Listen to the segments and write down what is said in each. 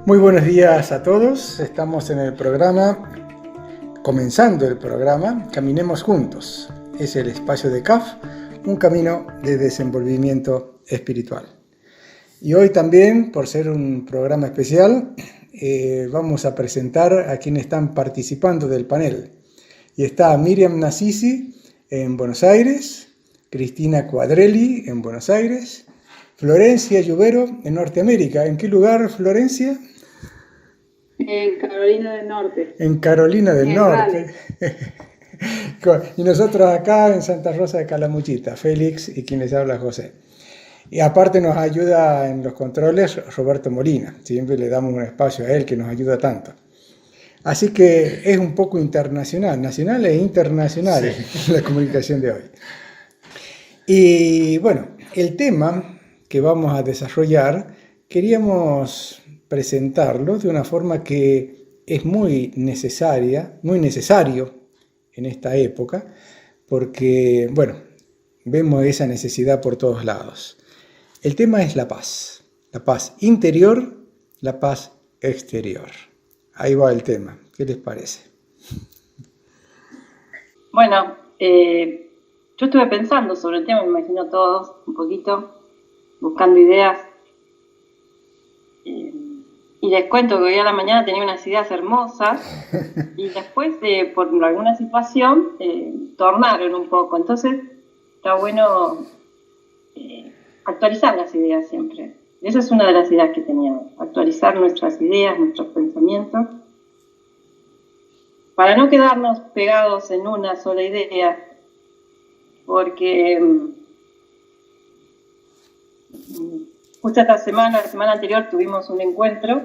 Muy buenos días a todos. Estamos en el programa, comenzando el programa Caminemos Juntos. Es el espacio de CAF, un camino de desenvolvimiento espiritual. Y hoy también, por ser un programa especial, vamos a presentar a quienes están participando del panel. Y está Miriam Nassisi en Buenos Aires, Cristina Cuadrelli en Buenos Aires, Florencia Lluvero en Norteamérica. ¿En qué lugar, Florencia? En Carolina del Norte. En Carolina del Norte. Y nosotros acá en Santa Rosa de Calamuchita, Félix y quien les habla, José. Y aparte nos ayuda en los controles Roberto Molina. Siempre le damos un espacio a él que nos ayuda tanto. Así que es un poco internacional, nacional e internacional la comunicación de hoy. Y bueno, el tema que vamos a desarrollar, queríamos presentarlo de una forma que es muy necesario en esta época, porque, bueno, vemos esa necesidad por todos lados. El tema es la paz interior, la paz exterior. Ahí va el tema. ¿Qué les parece? Bueno, yo estuve pensando sobre el tema, me imagino todos, un poquito, buscando ideas. Y les cuento que hoy a la mañana tenía unas ideas hermosas y después, por alguna situación, tornaron un poco. Entonces, está bueno actualizar las ideas siempre. Esa es una de las ideas que tenía, actualizar nuestras ideas, nuestros pensamientos, para no quedarnos pegados en una sola idea, porque justo la semana anterior tuvimos un encuentro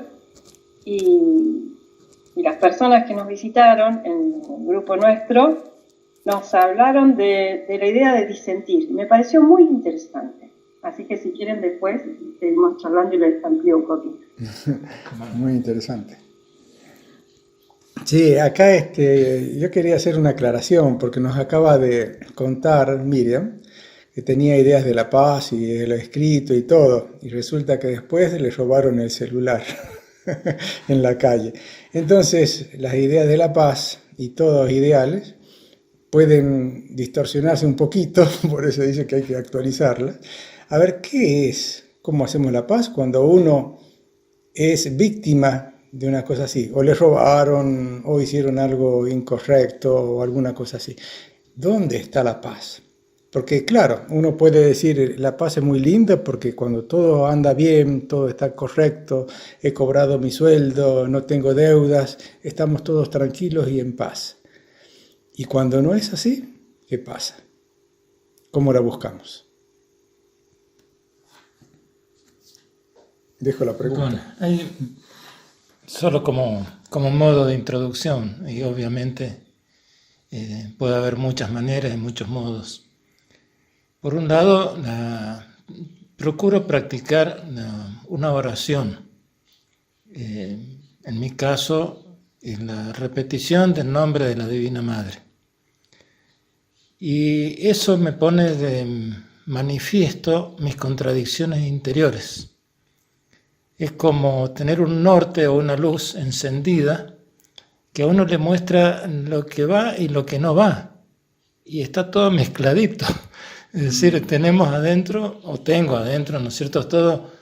y las personas que nos visitaron en el grupo nuestro nos hablaron de la idea de disentir. Me pareció muy interesante. Así que si quieren después seguimos charlando y les amplío un poquito. Muy interesante. Sí, acá yo quería hacer una aclaración porque nos acaba de contar Miriam que tenía ideas de la paz y de lo escrito y todo, y resulta que después le robaron el celular en la calle. Entonces, las ideas de la paz y todos ideales pueden distorsionarse un poquito, por eso dice que hay que actualizarlas. A ver, ¿qué es? ¿Cómo hacemos la paz cuando uno es víctima de una cosa así? O le robaron, o hicieron algo incorrecto, o alguna cosa así. ¿Dónde está la paz? Porque claro, uno puede decir, la paz es muy linda porque cuando todo anda bien, todo está correcto, he cobrado mi sueldo, no tengo deudas, estamos todos tranquilos y en paz. Y cuando no es así, ¿qué pasa? ¿Cómo la buscamos? Dejo la pregunta. Bueno, solo como modo de introducción, y obviamente puede haber muchas maneras y muchos modos. Por un lado, procuro practicar una oración. En mi caso, en la repetición del nombre de la Divina Madre. Y eso me pone de manifiesto mis contradicciones interiores. Es como tener un norte o una luz encendida que a uno le muestra lo que va y lo que no va. Y está todo mezcladito. Es decir, tenemos adentro, o tengo adentro, ¿no es cierto? Es todo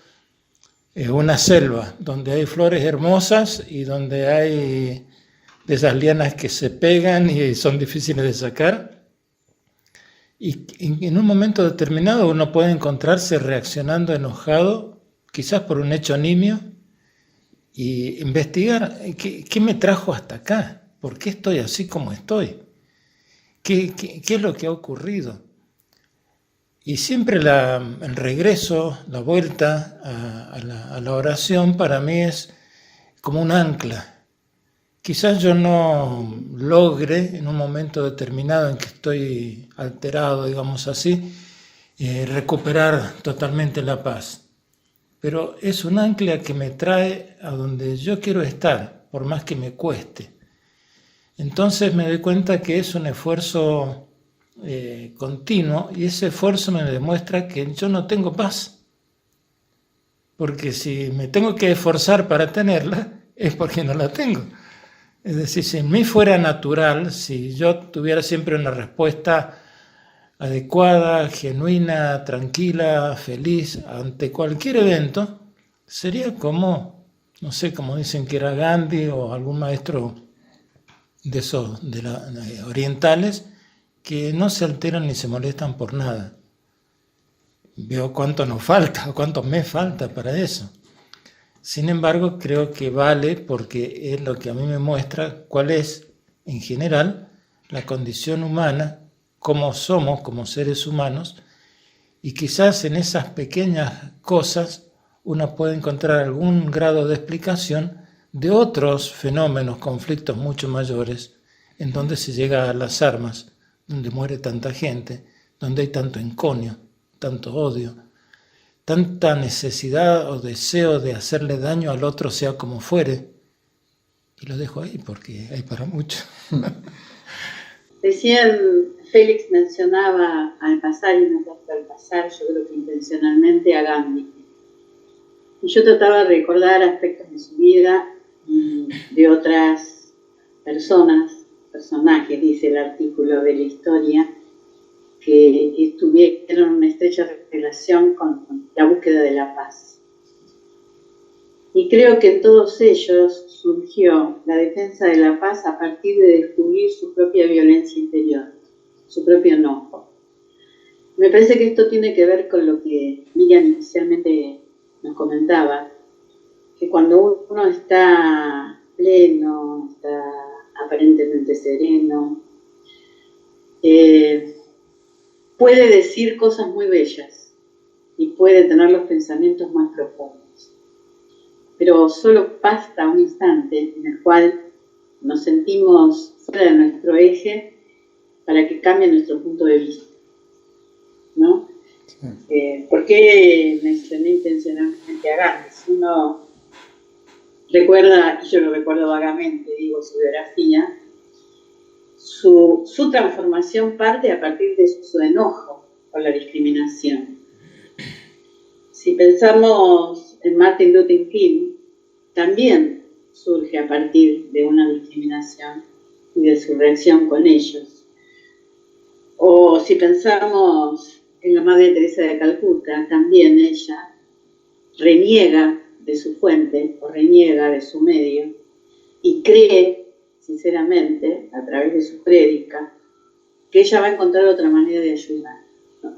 una selva donde hay flores hermosas y donde hay de esas lianas que se pegan y son difíciles de sacar. Y en un momento determinado uno puede encontrarse reaccionando enojado, quizás por un hecho nimio, y investigar qué me trajo hasta acá, por qué estoy así como estoy, qué es lo que ha ocurrido. Y siempre el regreso, la vuelta a la oración para mí es como un ancla. Quizás yo no logre en un momento determinado en que estoy alterado, digamos así, recuperar totalmente la paz. Pero es un ancla que me trae a donde yo quiero estar, por más que me cueste. Entonces me doy cuenta que es un esfuerzo continuo, y ese esfuerzo me demuestra que yo no tengo paz. porque si me tengo que esforzar para tenerla, es porque no la tengo. Es decir, si en mí fuera natural, si yo tuviera siempre una respuesta adecuada, genuina, tranquila, feliz ante cualquier evento, sería como, no sé, como dicen que era Gandhi o algún maestro de esos de orientales, que no se alteran ni se molestan por nada. Veo cuánto nos falta, o cuánto me falta para eso. Sin embargo, creo que vale porque es lo que a mí me muestra cuál es, en general, la condición humana, cómo somos como seres humanos, y quizás en esas pequeñas cosas uno puede encontrar algún grado de explicación de otros fenómenos, conflictos mucho mayores, en donde se llega a las armas, donde muere tanta gente, donde hay tanto enconio, tanto odio, tanta necesidad o deseo de hacerle daño al otro, sea como fuere. Y lo dejo ahí porque hay para mucho. Decían, Félix mencionaba al pasar, y no tanto al pasar, yo creo que intencionalmente, a Gandhi. Y yo trataba de recordar aspectos de su vida y de otras personajes, dice el artículo de la historia, que tuvieron una estrecha relación con la búsqueda de la paz. Y creo que en todos ellos surgió la defensa de la paz a partir de descubrir su propia violencia interior, su propio enojo. Me parece que esto tiene que ver con lo que Miriam inicialmente nos comentaba, que cuando uno está pleno, está aparentemente sereno, puede decir cosas muy bellas y puede tener los pensamientos más profundos. Pero solo basta un instante en el cual nos sentimos fuera de nuestro eje para que cambie nuestro punto de vista, ¿no? Sí. ¿Por qué mencioné intencionalmente a Gandhi? Si uno recuerda, y yo lo recuerdo vagamente, digo, su biografía, su transformación parte a partir de su enojo por la discriminación. Si pensamos en Martin Luther King, también surge a partir de una discriminación y de su reacción con ellos. O si pensamos en la Madre Teresa de Calcuta, también ella reniega de su fuente o reniega de su medio y cree, sinceramente, a través de su prédica, que ella va a encontrar otra manera de ayudar.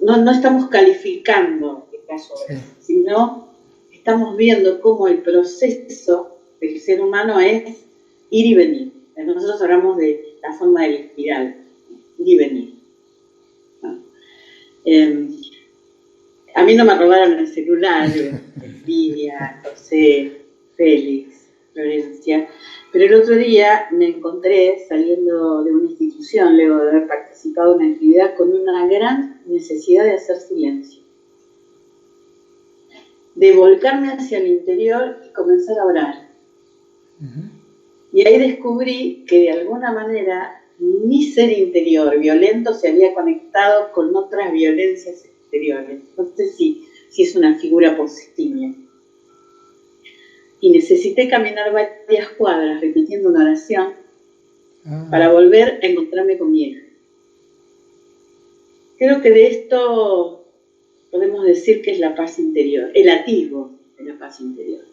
No estamos calificando el caso, sino estamos viendo cómo el proceso del ser humano es ir y venir. Nosotros hablamos de la forma de la espiral, ir y venir. ¿No? A mí no me robaron el celular, Lidia, José, Félix, Florencia, pero el otro día me encontré saliendo de una institución, luego de haber participado en una actividad, con una gran necesidad de hacer silencio, de volcarme hacia el interior y comenzar a orar. Y ahí descubrí que de alguna manera mi ser interior violento se había conectado con otras violencias exteriores. No sé si es una figura posible. Y necesité caminar varias cuadras repitiendo una oración para volver a encontrarme con mi hija. Creo que de esto podemos decir que es la paz interior, el atisbo de la paz interior.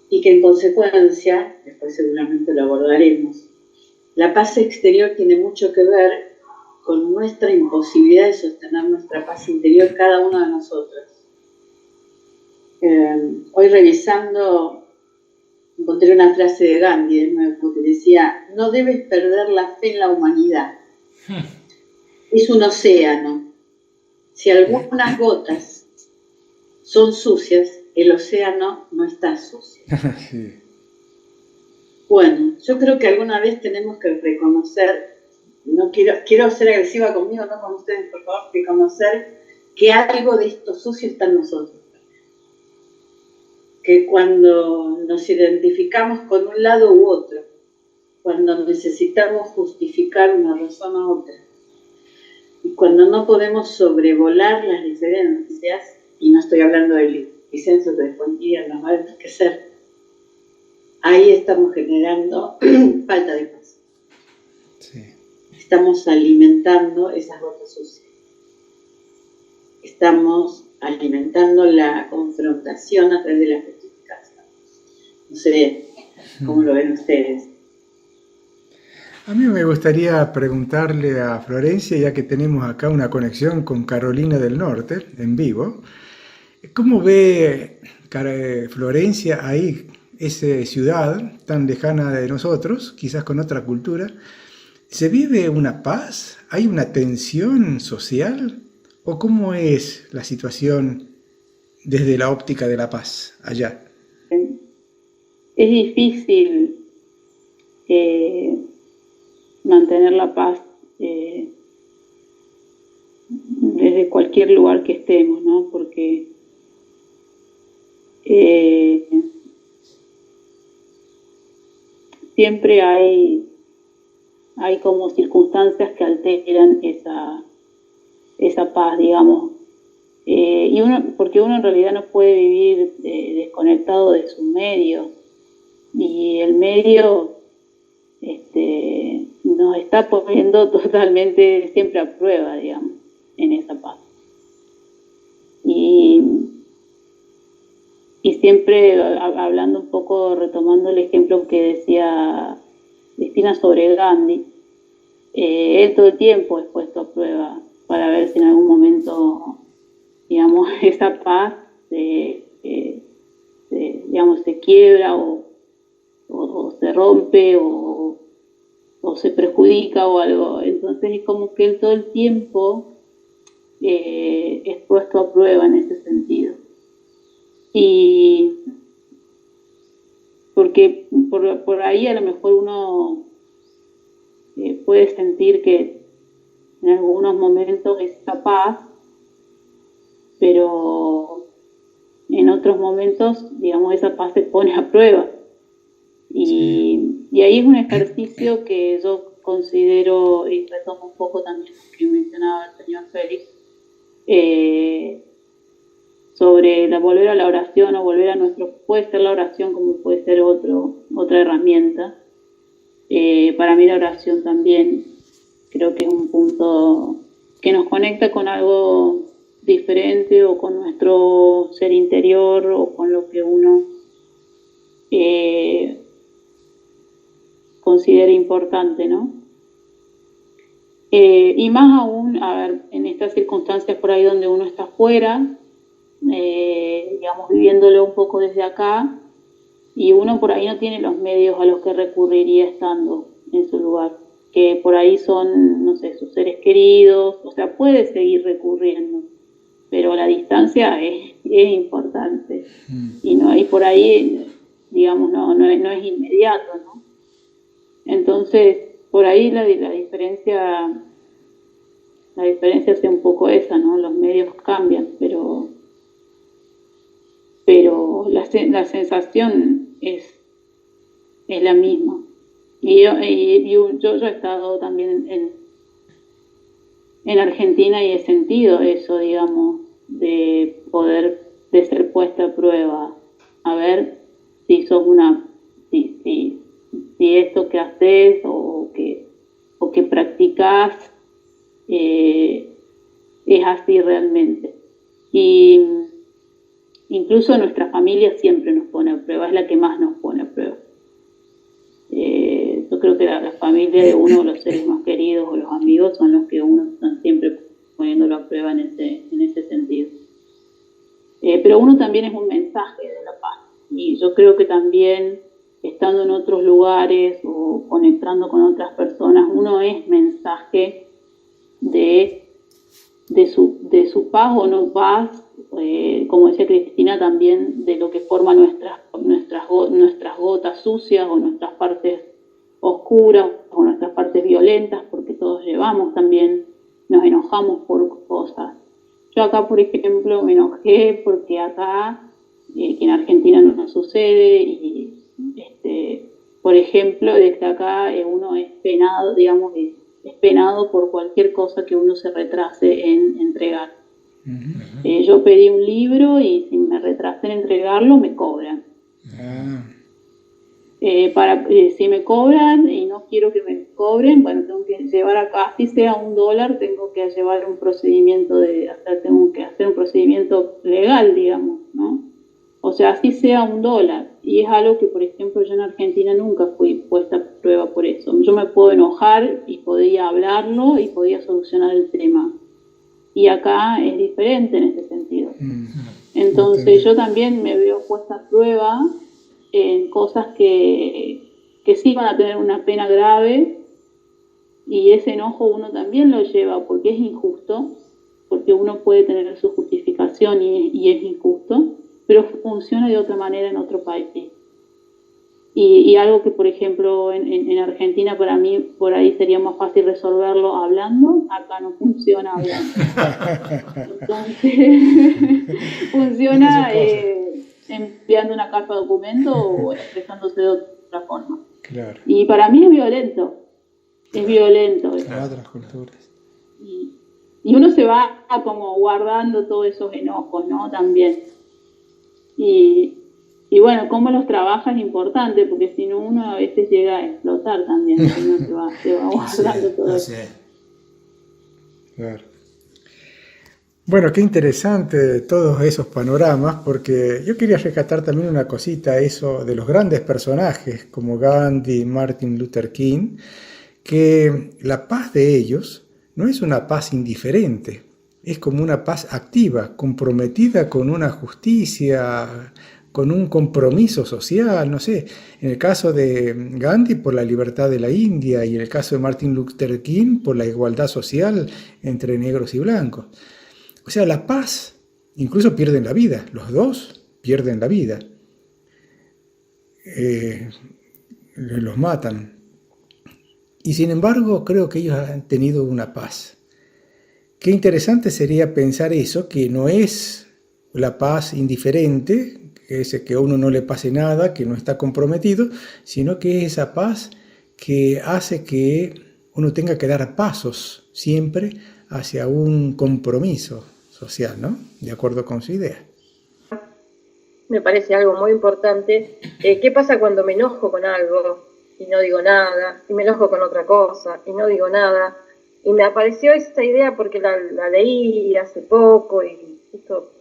Y que en consecuencia, después seguramente lo abordaremos, la paz exterior tiene mucho que ver con nuestra imposibilidad de sostener nuestra paz interior cada uno de nosotros. Hoy revisando encontré una frase de Gandhi de nuevo que decía: no debes perder la fe en la humanidad. Es un océano. Si algunas gotas son sucias, el océano no está sucio. Sí. Bueno, yo creo que alguna vez tenemos que reconocer, no quiero ser agresiva conmigo, no con ustedes, por favor, reconocer que algo de esto sucio está en nosotros. Que cuando nos identificamos con un lado u otro, cuando necesitamos justificar una razón a otra, y cuando no podemos sobrevolar las diferencias, y no estoy hablando del y censos de descontinuidad nos va a enriquecer, ahí estamos generando falta de paz. Sí. Estamos alimentando esas gotas sucias. Estamos alimentando la confrontación a través de la justificación. No sé cómo lo ven ustedes. A mí me gustaría preguntarle a Florencia, ya que tenemos acá una conexión con Carolina del Norte en vivo, ¿cómo ve Florencia ahí, esa ciudad tan lejana de nosotros, quizás con otra cultura? ¿Se vive una paz? ¿Hay una tensión social? ¿O cómo es la situación desde la óptica de la paz allá? Es difícil mantener la paz desde cualquier lugar que estemos, ¿no? Porque siempre hay como circunstancias que alteran esa paz, digamos. Porque uno en realidad no puede vivir desconectado de su medio, y el medio nos está poniendo totalmente siempre a prueba, digamos, en esa paz. Y siempre hablando un poco, retomando el ejemplo que decía Cristina sobre Gandhi, él todo el tiempo es puesto a prueba para ver si en algún momento, digamos, esa paz digamos, se quiebra o se rompe o se perjudica o algo. Entonces es como que él todo el tiempo es puesto a prueba en ese sentido. Y porque por ahí a lo mejor uno puede sentir que en algunos momentos es capaz, pero en otros momentos, digamos, esa paz se pone a prueba. Y ahí es un ejercicio que yo considero, y retomo un poco también lo que mencionaba el señor Félix, sobre volver a la oración o volver a puede ser la oración como puede ser otra herramienta. Para mí la oración también creo que es un punto que nos conecta con algo diferente o con nuestro ser interior o con lo que uno considera importante, ¿no? Y más aún, a ver, en estas circunstancias por ahí donde uno está afuera, digamos, viviéndolo un poco desde acá, y uno por ahí no tiene los medios a los que recurriría estando en su lugar, que por ahí son, no sé, sus seres queridos, o sea, puede seguir recurriendo, pero la distancia es importante, y no hay por ahí, digamos, no es inmediato, ¿no? Entonces, por ahí la diferencia es un poco esa, ¿no? Los medios cambian, pero la sensación es la misma. Y yo he estado también en Argentina y he sentido eso, digamos, de ser puesta a prueba, a ver si sos si esto que haces o que practicás es así realmente. Y incluso nuestra familia siempre nos pone a prueba, es la que más nos pone a prueba. Yo creo que la familia de uno, los seres más queridos o los amigos son los que uno están siempre poniéndolo a prueba en ese sentido. Pero uno también es un mensaje de la paz, y yo creo que también estando en otros lugares o conectando con otras personas, uno es mensaje de su paz o no paz, como decía Cristina, también de lo que forma nuestras gotas sucias o nuestras partes oscuras o nuestras partes violentas, porque todos también nos enojamos por cosas. Yo acá, por ejemplo, me enojé porque acá, que en Argentina no nos sucede, y por ejemplo, desde acá uno es penado, digamos, es penado por cualquier cosa que uno se retrase en entregar. Yo pedí un libro y si me retrasé en entregarlo, me cobran. Si me cobran y no quiero que me cobren, bueno, tengo que llevar acá, así sea $1, tengo que llevar un procedimiento tengo que hacer un procedimiento legal, digamos, ¿no? O sea, así sea $1. Y es algo que, por ejemplo, yo en Argentina nunca fui puesta a prueba por eso. Yo me puedo enojar y podía hablarlo y podía solucionar el tema. Y acá es diferente en ese sentido. Entonces yo también me veo puesta a prueba en cosas que sí van a tener una pena grave, y ese enojo uno también lo lleva porque es injusto, porque uno puede tener su justificación y es injusto, pero funciona de otra manera en otro país. Y algo que, por ejemplo, en Argentina para mí por ahí sería más fácil resolverlo hablando, acá no funciona hablando. Entonces, funciona enviando una carta de documento o expresándose de otra forma. Claro. Y para mí es violento. Es violento. En otras culturas. Y uno se va como guardando todos esos enojos, ¿no? También. Y bueno, cómo los trabaja es importante, porque si no uno a veces llega a explotar también, si uno se va guardando todo eso. Claro. Bueno, qué interesante todos esos panoramas, porque yo quería rescatar también una cosita, eso de los grandes personajes como Gandhi, Martin Luther King, que la paz de ellos no es una paz indiferente, es como una paz activa, comprometida con una justicia, con un compromiso social, no sé, en el caso de Gandhi por la libertad de la India y en el caso de Martin Luther King por la igualdad social entre negros y blancos. O sea, la paz, incluso pierden la vida, los dos pierden la vida, los matan. Y sin embargo, creo que ellos han tenido una paz. Qué interesante sería pensar eso, que no es la paz indiferente, que es que a uno no le pase nada, que no está comprometido, sino que es esa paz que hace que uno tenga que dar pasos siempre hacia un compromiso social, ¿no? De acuerdo con su idea. Me parece algo muy importante. ¿Qué pasa cuando me enojo con algo y no digo nada? Y me enojo con otra cosa y no digo nada. Y me apareció esta idea porque la leí hace poco y justo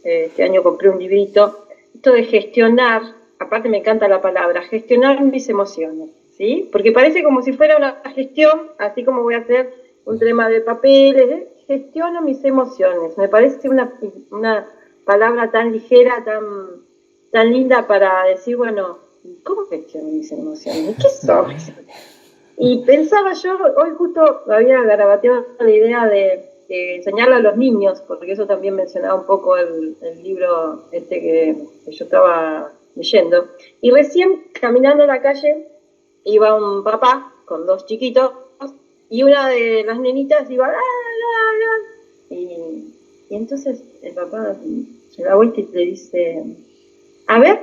este año compré un librito. Esto de gestionar, aparte me encanta la palabra, gestionar mis emociones, ¿sí? Porque parece como si fuera una gestión, así como voy a hacer un tema de papeles, gestiono mis emociones. Me parece una palabra tan ligera, tan linda para decir, bueno, ¿cómo gestiono mis emociones? ¿Qué son? Y pensaba yo, hoy justo había garabateado la idea de enseñarle a los niños, porque eso también mencionaba un poco el libro que yo estaba leyendo. Y recién, caminando en la calle, iba un papá con dos chiquitos, y una de las nenitas iba... Y entonces el papá se da vuelta y le dice, a ver,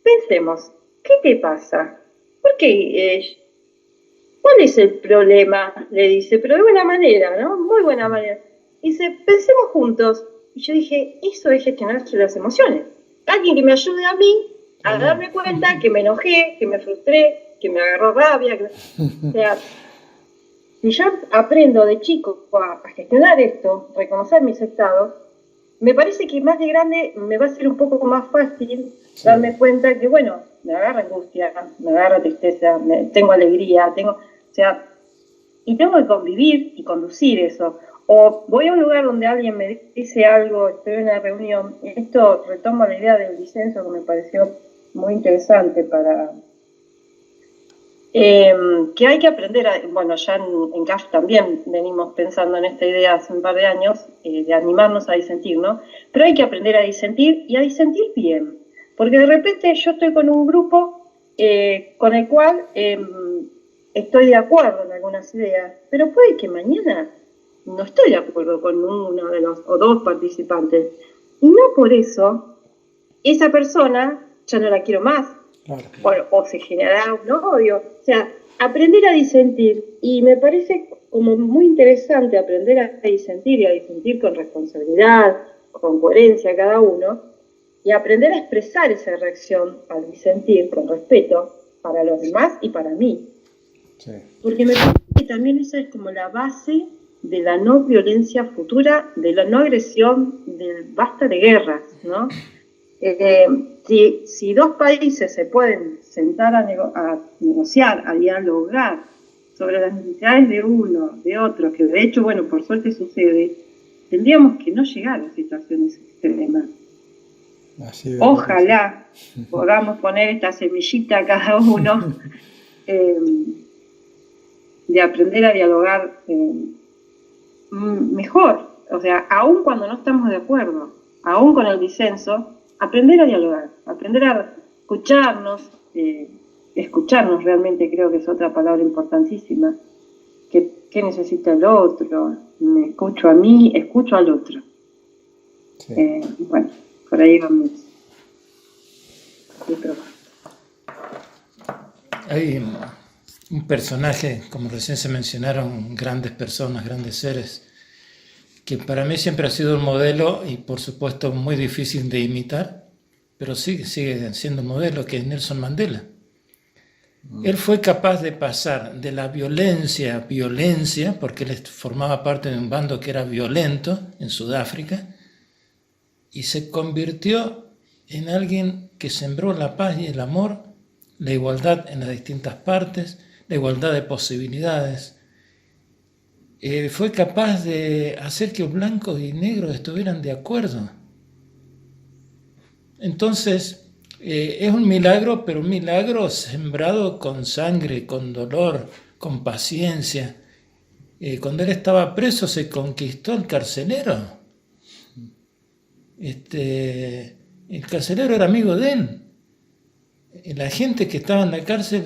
pensemos, ¿qué te pasa? ¿Por qué? ¿Cuál es el problema? Le dice, pero de buena manera, ¿no? Muy buena manera. Dice, pensemos juntos. Y yo dije, eso es gestionar las emociones. Alguien que me ayude a mí a darme cuenta que me enojé, que me frustré, que me agarró rabia. O sea, si yo aprendo de chico a gestionar esto, reconocer mis estados, me parece que más de grande me va a ser un poco más fácil darme cuenta que, bueno, me agarra angustia, me agarra tristeza, tengo alegría, o sea, y tengo que convivir y conducir eso. O voy a un lugar donde alguien me dice algo, estoy en una reunión, y esto retomo la idea del disenso que me pareció muy interesante para... que hay que aprender, bueno, ya en CAF también venimos pensando en esta idea hace un par de años, de animarnos a disentir, ¿no? Pero hay que aprender a disentir y a disentir bien, porque de repente yo estoy con un grupo con el cual estoy de acuerdo en algunas ideas, pero puede que mañana no estoy de acuerdo con uno de los o dos participantes, y no por eso esa persona ya no la quiero más. Claro. O se generará un odio. O sea, aprender a disentir. Y me parece como muy interesante aprender a disentir y a disentir con responsabilidad, con coherencia cada uno, y aprender a expresar esa reacción al disentir con respeto para los demás y para mí. Sí. Porque me parece que también esa es como la base de la no violencia futura, de la no agresión, del basta de guerras, ¿no? Si dos países se pueden sentar a negociar, a dialogar sobre las necesidades de uno, de otro, que de hecho, bueno, por suerte sucede, tendríamos que no llegar a situaciones extremas. Ojalá podamos poner esta semillita a cada uno de aprender a dialogar mejor, o sea, aún cuando no estamos de acuerdo, aún con el disenso, aprender a dialogar, aprender a escucharnos realmente creo que es otra palabra importantísima. ¿Qué necesita el otro? Me escucho a mí, escucho al otro. Sí. Bueno, por ahí vamos. Hay un personaje, como recién se mencionaron, grandes personas, grandes seres, que para mí siempre ha sido un modelo y por supuesto muy difícil de imitar, pero sigue siendo un modelo, que es Nelson Mandela. Él fue capaz de pasar de la violencia a violencia, porque él formaba parte de un bando que era violento en Sudáfrica, y se convirtió en alguien que sembró la paz y el amor, la igualdad en las distintas partes, la igualdad de posibilidades. Fue capaz de hacer que blancos y negros estuvieran de acuerdo. Entonces, es un milagro, pero un milagro sembrado con sangre, con dolor, con paciencia. Cuando él estaba preso se conquistó el carcelero. El carcelero era amigo de él. La gente que estaba en la cárcel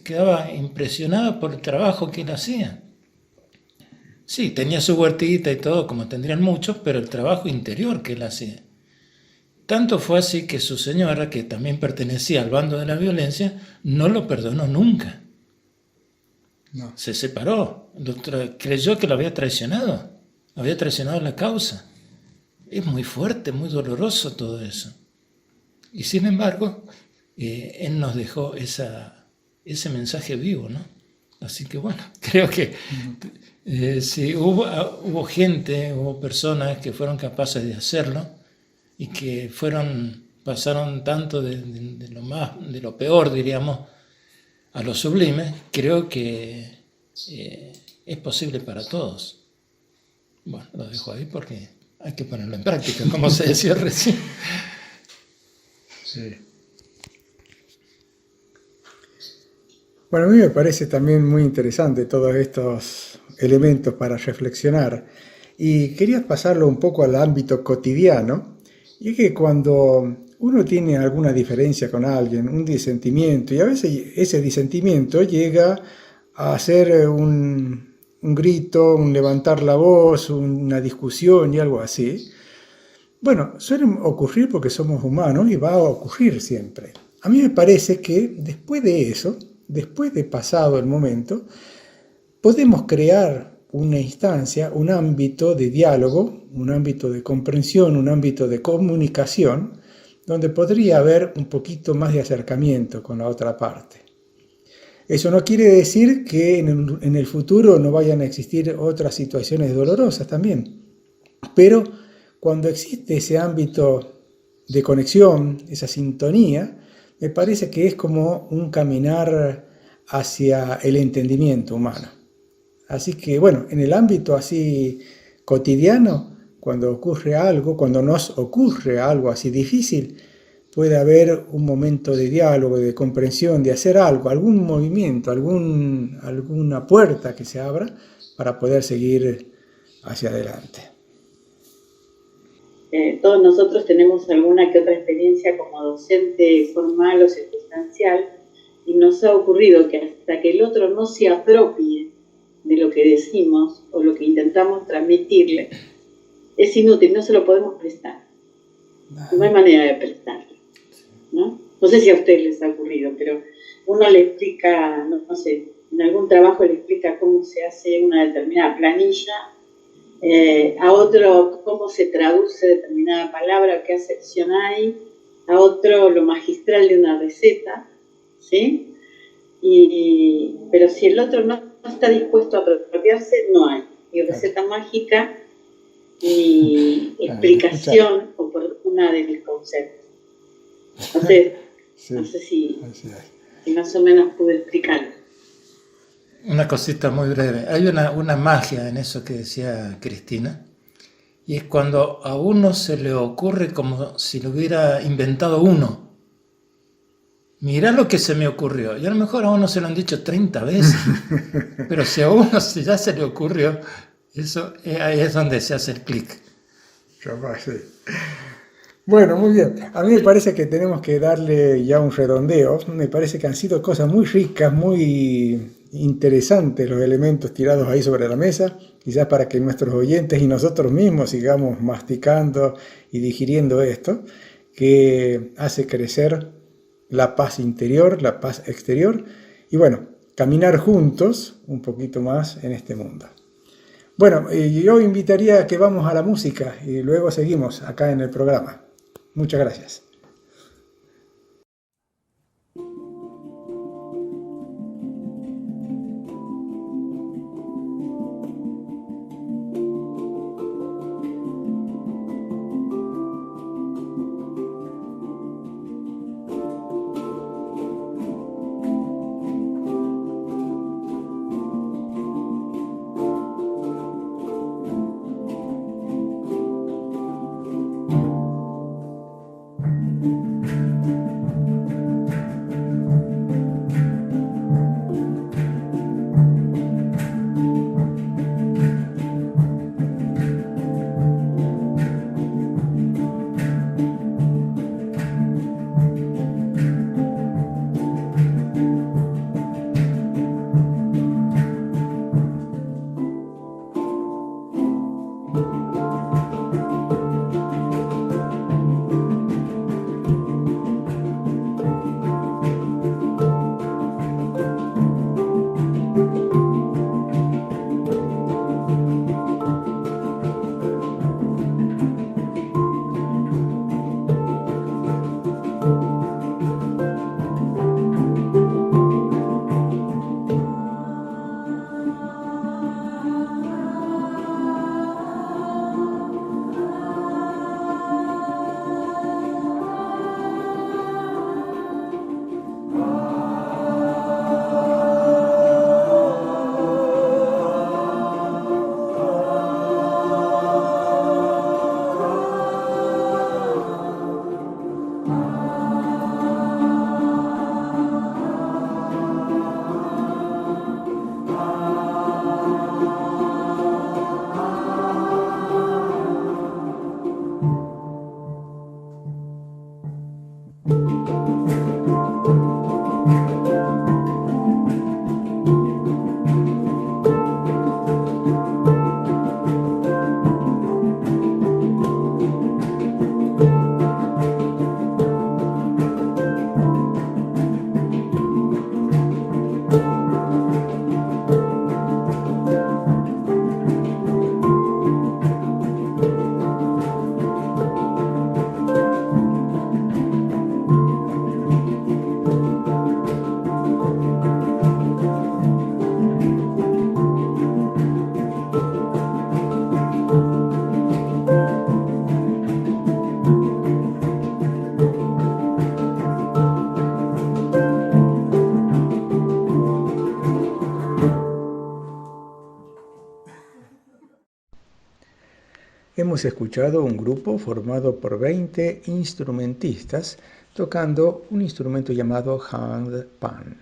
quedaba impresionada por el trabajo que él hacía. Sí, tenía su huertita y todo, como tendrían muchos, pero el trabajo interior que él hacía. Tanto fue así que su señora, que también pertenecía al bando de la violencia, no lo perdonó nunca. No. Se separó, creyó que lo había traicionado la causa. Es muy fuerte, muy doloroso todo eso. Y sin embargo, él nos dejó ese mensaje vivo, ¿no? Así que bueno, creo que sí, hubo gente, hubo personas que fueron capaces de hacerlo y que pasaron tanto de lo peor, diríamos, a lo sublime. Creo que es posible para todos. Bueno, lo dejo ahí porque hay que ponerlo en práctica, como se decía recién. Sí. Bueno, a mí me parece también muy interesante todos estos elementos para reflexionar y quería pasarlo un poco al ámbito cotidiano, y es que cuando uno tiene alguna diferencia con alguien, un disentimiento, y a veces ese disentimiento llega a ser un grito, un levantar la voz, una discusión y algo así, bueno, suelen ocurrir porque somos humanos y va a ocurrir siempre. A mí me parece que después de eso, después de pasado el momento, podemos crear una instancia, un ámbito de diálogo, un ámbito de comprensión, un ámbito de comunicación, donde podría haber un poquito más de acercamiento con la otra parte. Eso no quiere decir que en el futuro no vayan a existir otras situaciones dolorosas también, pero cuando existe ese ámbito de conexión, esa sintonía, me parece que es como un caminar hacia el entendimiento humano. Así que, bueno, en el ámbito así cotidiano, cuando ocurre algo, cuando nos ocurre algo así difícil, puede haber un momento de diálogo, de comprensión, de hacer algo, algún movimiento, alguna puerta que se abra para poder seguir hacia adelante. Todos nosotros tenemos alguna que otra experiencia como docente formal o circunstancial y nos ha ocurrido que hasta que el otro no se apropie de lo que decimos o lo que intentamos transmitirle, es inútil, no se lo podemos prestar. No hay manera de prestarlo, ¿no? No sé si a ustedes les ha ocurrido, pero uno le explica, no sé, en algún trabajo le explica cómo se hace una determinada planilla, a otro cómo se traduce determinada palabra, qué acepción hay, a otro lo magistral de una receta, ¿sí? Pero si el otro no está dispuesto a apropiarse, no hay ni receta mágica ni explicación oportuna del concepto. Entonces, Sí, no sé si así es. más o menos pude explicarlo. Una cosita muy breve. Hay una magia en eso que decía Cristina, y es cuando a uno se le ocurre como si lo hubiera inventado uno. Mirá lo que se me ocurrió. Y a lo mejor a uno se lo han dicho 30 veces, pero si a uno ya se le ocurrió, eso ahí es donde se hace el clic. Capaz, sí. Bueno, muy bien. A mí me parece que tenemos que darle ya un redondeo. Me parece que han sido cosas muy ricas, muy interesantes los elementos tirados ahí sobre la mesa, quizás para que nuestros oyentes y nosotros mismos sigamos masticando y digiriendo esto, que hace crecer la paz interior, la paz exterior, y bueno, caminar juntos un poquito más en este mundo. Bueno, yo invitaría a que vamos a la música y luego seguimos acá en el programa. Muchas gracias. Hemos escuchado un grupo formado por 20 instrumentistas tocando un instrumento llamado handpan.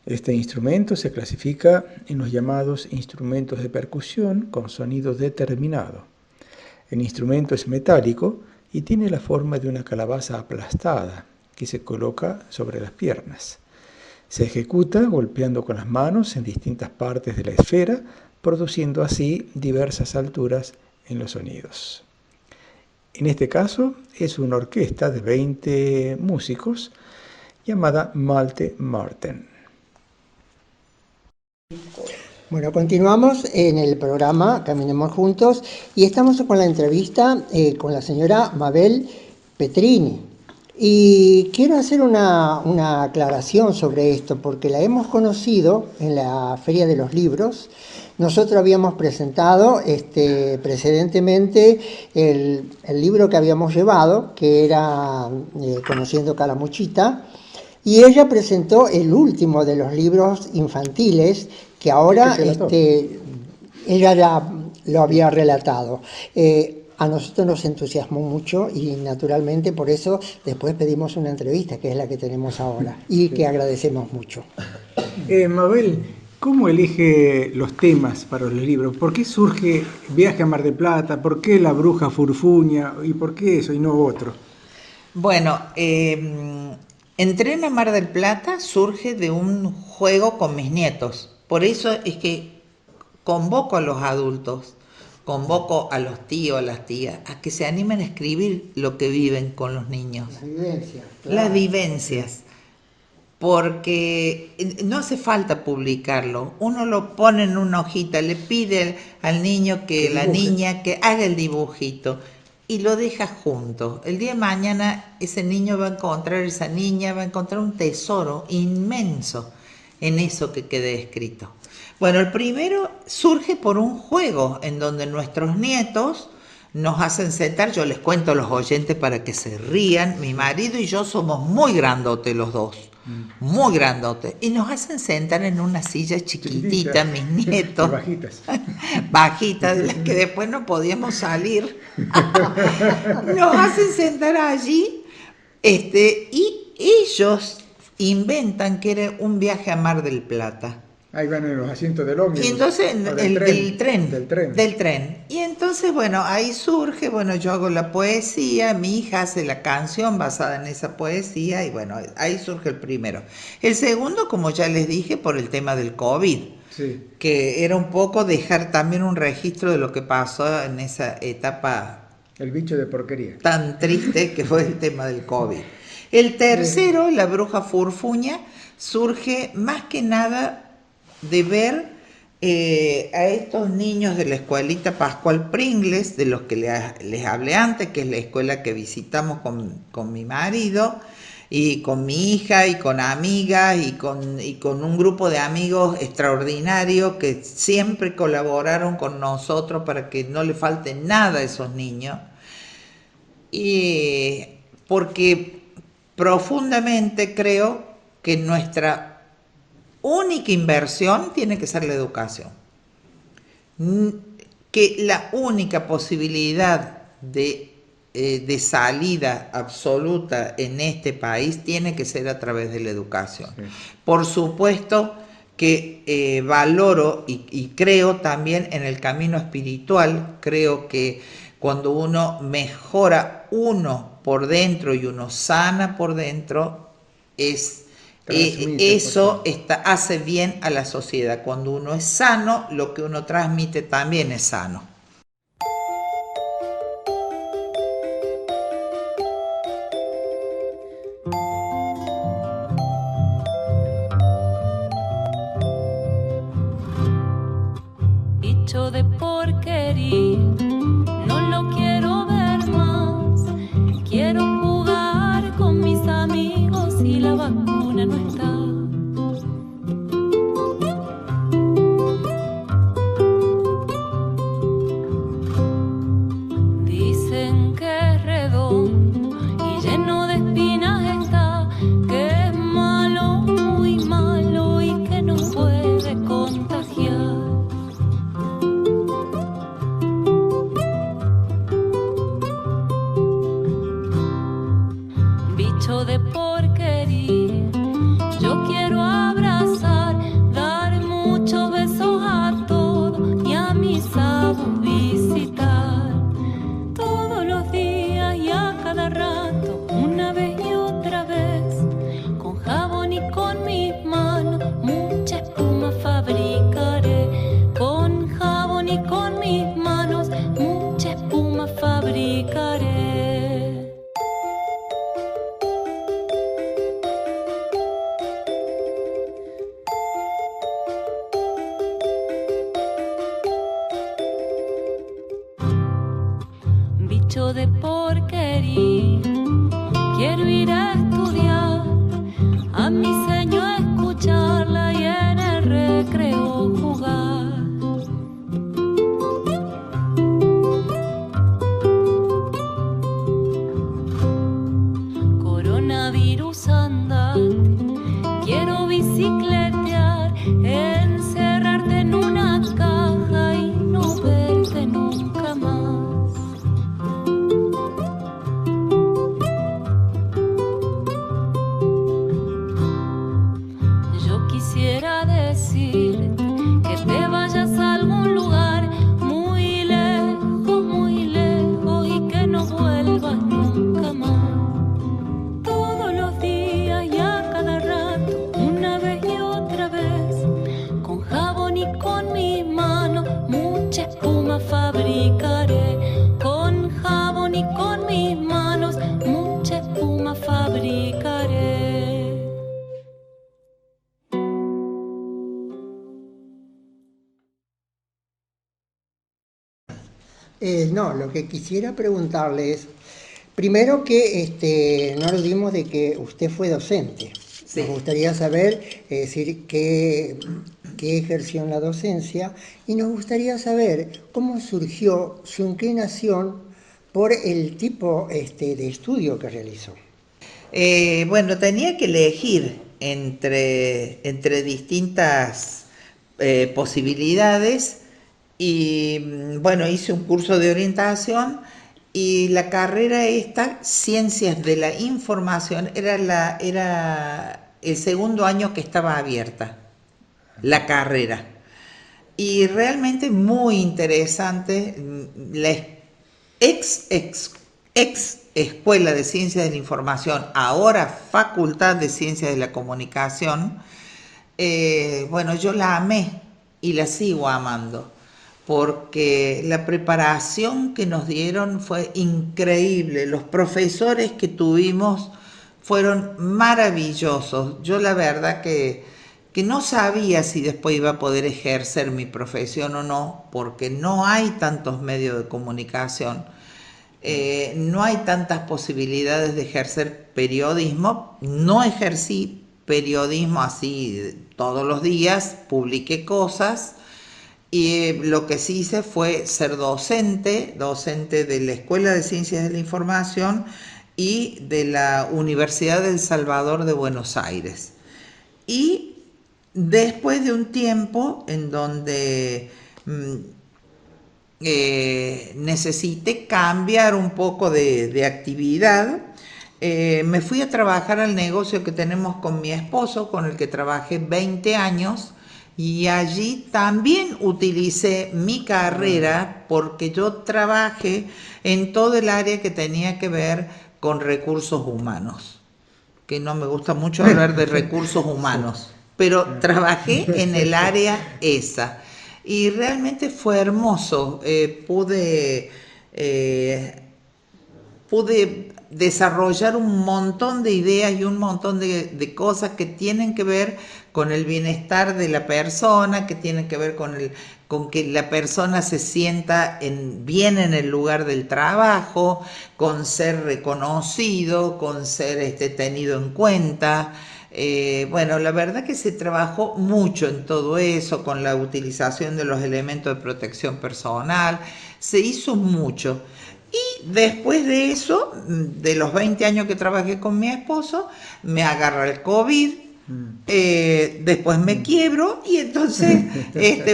Este instrumento se clasifica en los llamados instrumentos de percusión con sonido determinado. El instrumento es metálico y tiene la forma de una calabaza aplastada que se coloca sobre las piernas. Se ejecuta golpeando con las manos en distintas partes de la esfera, produciendo así diversas alturas en los sonidos. En este caso es una orquesta de 20 músicos llamada Malte Marten. Bueno, continuamos en el programa Caminemos Juntos y estamos con la entrevista con la señora Mabel Petrini. Y quiero hacer una aclaración sobre esto, porque la hemos conocido en la Feria de los Libros. Nosotros habíamos presentado precedentemente el libro que habíamos llevado, que era Conociendo Calamuchita, y ella presentó el último de los libros infantiles, que ahora ella ya lo había relatado. A nosotros nos entusiasmó mucho y naturalmente por eso después pedimos una entrevista, que es la que tenemos ahora, y que agradecemos mucho. Mabel, ¿cómo elige los temas para los libros? ¿Por qué surge Viaje a Mar del Plata? ¿Por qué La Bruja Furfuña? ¿Y por qué eso y no otro? Bueno, Entrena Mar del Plata surge de un juego con mis nietos. Por eso es que convoco a los adultos, convoco a los tíos, a las tías, a que se animen a escribir lo que viven con los niños. Las vivencias. Claro. Las vivencias. Porque no hace falta publicarlo. Uno lo pone en una hojita, le pide al niño que la niña que haga el dibujito y lo deja junto. El día de mañana ese niño va a encontrar, esa niña va a encontrar un tesoro inmenso en eso que quede escrito. Bueno, el primero surge por un juego en donde nuestros nietos nos hacen sentar, yo les cuento a los oyentes para que se rían, mi marido y yo somos muy grandotes los dos, muy grandotes, y nos hacen sentar en una silla chiquitita, mis nietos, bajitas, de las que después no podíamos salir, nos hacen sentar allí, y ellos inventan que era un viaje a Mar del Plata. Ahí van en los asientos del ómnibus. Y entonces, del tren. Y entonces, bueno, ahí surge, bueno, yo hago la poesía, mi hija hace la canción basada en esa poesía, y bueno, ahí surge el primero. El segundo, como ya les dije, por el tema del COVID, sí, que era un poco dejar también un registro de lo que pasó en esa etapa. El bicho de porquería. Tan triste que fue el tema del COVID. El tercero, La Bruja Furfuña, surge más que nada de ver a estos niños de la escuelita Pascual Pringles, de los que les hablé antes, que es la escuela que visitamos con mi marido y con mi hija y con amigas y con un grupo de amigos extraordinarios que siempre colaboraron con nosotros para que no le falte nada a esos niños. Y porque profundamente creo que nuestra única inversión tiene que ser la educación. Que la única posibilidad de salida absoluta en este país tiene que ser a través de la educación. Sí. Por supuesto que valoro y creo también en el camino espiritual. Creo que cuando uno mejora uno por dentro y uno sana por dentro, eso hace bien a la sociedad. Cuando uno es sano, lo que uno transmite también es sano. Bicho de porquería, no lo quiero ver más. Quiero jugar con mis amigos y la vacuna no está. Dicen que es redondo y lleno de espinas está, que es malo, muy malo y que no puede contagiar. mundo de porquería. Quiero ir a estudiar, a mi seño escucharla y en el recreo jugar. Coronavirus andante, quiero bicicletear, encerrarte en una caja y no verte nunca más. Yo quisiera decirte que te vayas a algún lugar muy lejos y que no vuelvas nunca más. Todos los días y a cada rato, una vez y otra vez, con jabón y con mis manos, mucha espuma fabricaré. Con jabón y con mis manos, mucha espuma fabricaré. No, lo que quisiera preguntarle es, primero que no olvidemos de que usted fue docente. Sí. Nos gustaría saber, decir, qué ejerció en la docencia, y nos gustaría saber cómo surgió su inclinación por el tipo de estudio que realizó. Bueno, tenía que elegir entre distintas posibilidades y bueno, hice un curso de orientación y la carrera esta, Ciencias de la Información, era el segundo año que estaba abierta, la carrera. Y realmente muy interesante, la ex Escuela de Ciencias de la Información, ahora Facultad de Ciencias de la Comunicación, bueno, yo la amé y la sigo amando, porque la preparación que nos dieron fue increíble, los profesores que tuvimos fueron maravillosos. Yo la verdad que no sabía si después iba a poder ejercer mi profesión o no, porque no hay tantos medios de comunicación, no hay tantas posibilidades de ejercer periodismo. No ejercí periodismo así todos los días, publiqué cosas, y lo que sí hice fue ser docente de la Escuela de Ciencias de la Información y de la Universidad del Salvador de Buenos Aires. Y después de un tiempo en donde necesité cambiar un poco de actividad, me fui a trabajar al negocio que tenemos con mi esposo, con el que trabajé 20 años, y allí también utilicé mi carrera porque yo trabajé en todo el área que tenía que ver con recursos humanos, que no me gusta mucho hablar de recursos humanos, pero trabajé en el área esa y realmente fue hermoso. Pude desarrollar un montón de ideas y un montón de cosas que tienen que ver con el bienestar de la persona, que tienen que ver con que la persona se sienta bien en el lugar del trabajo, con ser reconocido, con ser tenido en cuenta. Bueno, la verdad que se trabajó mucho en todo eso, con la utilización de los elementos de protección personal, se hizo mucho. Y después de eso, de los 20 años que trabajé con mi esposo, me agarra el COVID, después me quiebro y entonces,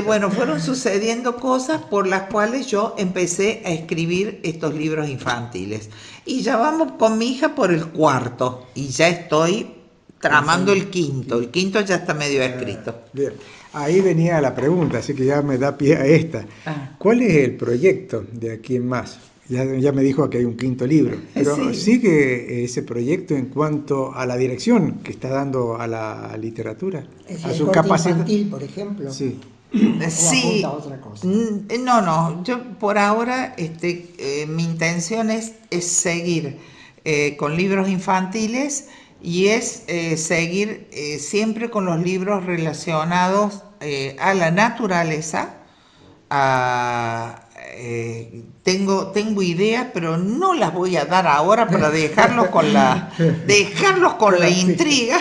bueno, fueron sucediendo cosas por las cuales yo empecé a escribir estos libros infantiles. Y ya vamos con mi hija por el cuarto y ya estoy tramando el quinto ya está medio escrito. Bien. Ahí venía la pregunta, así que ya me da pie a esta. ¿Cuál es el proyecto de aquí en más? Ya me dijo que hay un quinto libro, pero Sí. ¿sigue ese proyecto en cuanto a la dirección que está dando a la literatura? Es A el su corte capacidad. infantil, por ejemplo. Sí. Sí, apunta a otra cosa. no, yo por ahora mi intención es seguir con libros infantiles y es seguir siempre con los libros relacionados a la naturaleza, tengo ideas, pero no las voy a dar ahora para dejarlos con la intriga.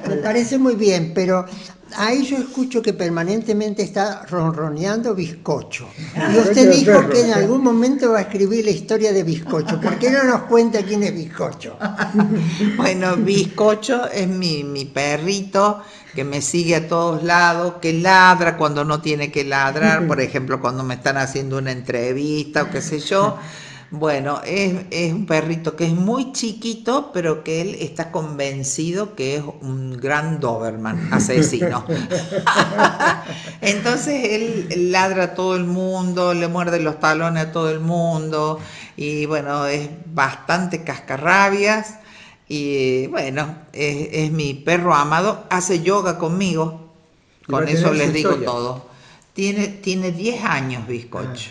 Me parece muy bien, pero ahí yo escucho que permanentemente está ronroneando Bizcocho. Y usted dijo que en algún momento va a escribir la historia de Bizcocho. ¿Por qué no nos cuenta quién es Bizcocho? Bueno, Bizcocho es mi perrito que me sigue a todos lados, que ladra cuando no tiene que ladrar, por ejemplo, cuando me están haciendo una entrevista o qué sé yo. Bueno, es un perrito que es muy chiquito, pero que él está convencido que es un gran Doberman asesino. Entonces él ladra a todo el mundo, le muerde los talones a todo el mundo y bueno, es bastante cascarrabias y bueno, es mi perro amado, hace yoga conmigo, con eso les digo todo. Tiene 10 años Bizcocho.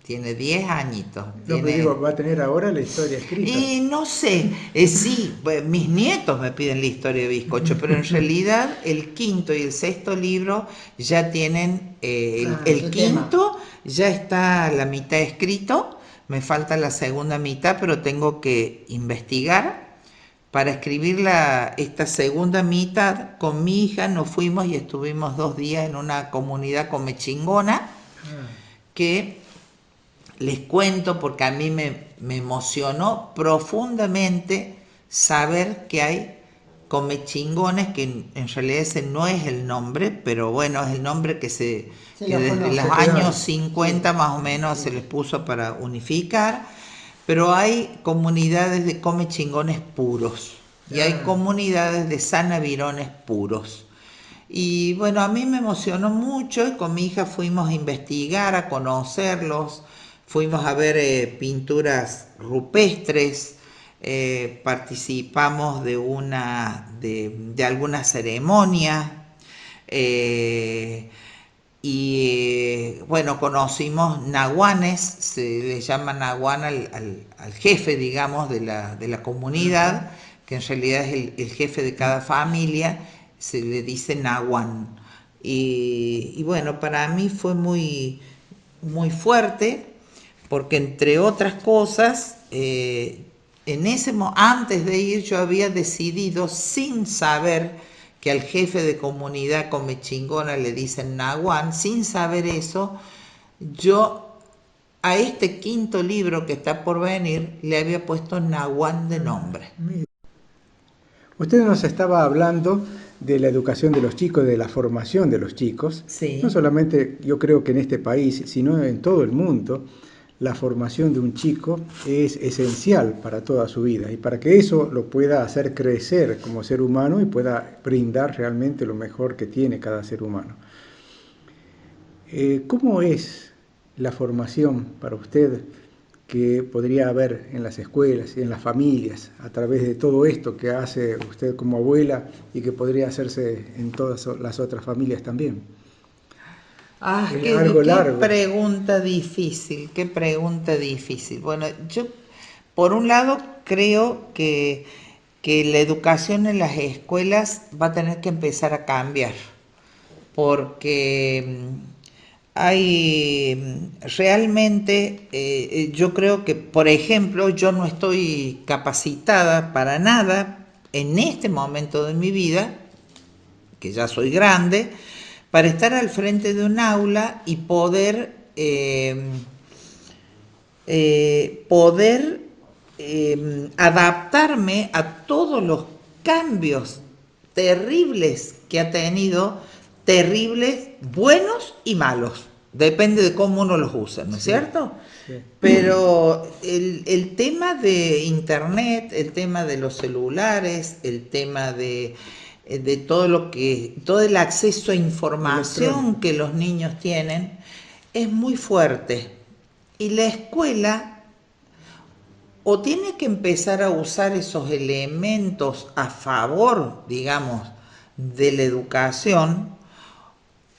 Tiene 10 añitos. No, pero digo, ¿va a tener ahora la historia escrita? No sé, sí, mis nietos me piden la historia de Bizcocho, pero en realidad el quinto y el sexto libro ya tienen, el quinto ya está la mitad escrito, me falta la segunda mitad, pero tengo que investigar para escribir esta segunda mitad. Con mi hija nos fuimos y estuvimos 2 días en una comunidad comechingona que... Les cuento porque a mí me emocionó profundamente saber que hay comechingones, que en realidad ese no es el nombre, pero bueno, es el nombre que desde los años 50 más o menos se les puso para unificar, pero hay comunidades de comechingones puros y hay comunidades de sanavirones puros. Y bueno, a mí me emocionó mucho y con mi hija fuimos a investigar, a conocerlos. Fuimos a ver pinturas rupestres, participamos de alguna ceremonia y bueno, conocimos nahuanes, se le llama nahuán al jefe, digamos, de la comunidad, que en realidad es el jefe de cada familia, se le dice nahuán. Y bueno, para mí fue muy, muy fuerte, porque entre otras cosas, antes de ir yo había decidido, sin saber que al jefe de comunidad comechingona le dicen nahuán, sin saber eso, yo a este quinto libro que está por venir le había puesto nahuán de nombre. Usted nos estaba hablando de la educación de los chicos, de la formación de los chicos. Sí. No solamente yo creo que en este país, sino en todo el mundo. La formación de un chico es esencial para toda su vida y para que eso lo pueda hacer crecer como ser humano y pueda brindar realmente lo mejor que tiene cada ser humano. ¿Cómo es la formación para usted que podría haber en las escuelas y en las familias a través de todo esto que hace usted como abuela y que podría hacerse en todas las otras familias también? Qué pregunta difícil, qué pregunta difícil. Bueno, yo por un lado creo que la educación en las escuelas va a tener que empezar a cambiar, porque hay realmente, yo creo que, por ejemplo, yo no estoy capacitada para nada en este momento de mi vida, que ya soy grande, para estar al frente de un aula y poder adaptarme a todos los cambios terribles que ha tenido, terribles, buenos y malos. Depende de cómo uno los usa, ¿no es cierto? Sí. Pero el tema de internet, el tema de los celulares, el tema de todo el acceso a información que los niños tienen es muy fuerte. Y la escuela o tiene que empezar a usar esos elementos a favor, digamos, de la educación,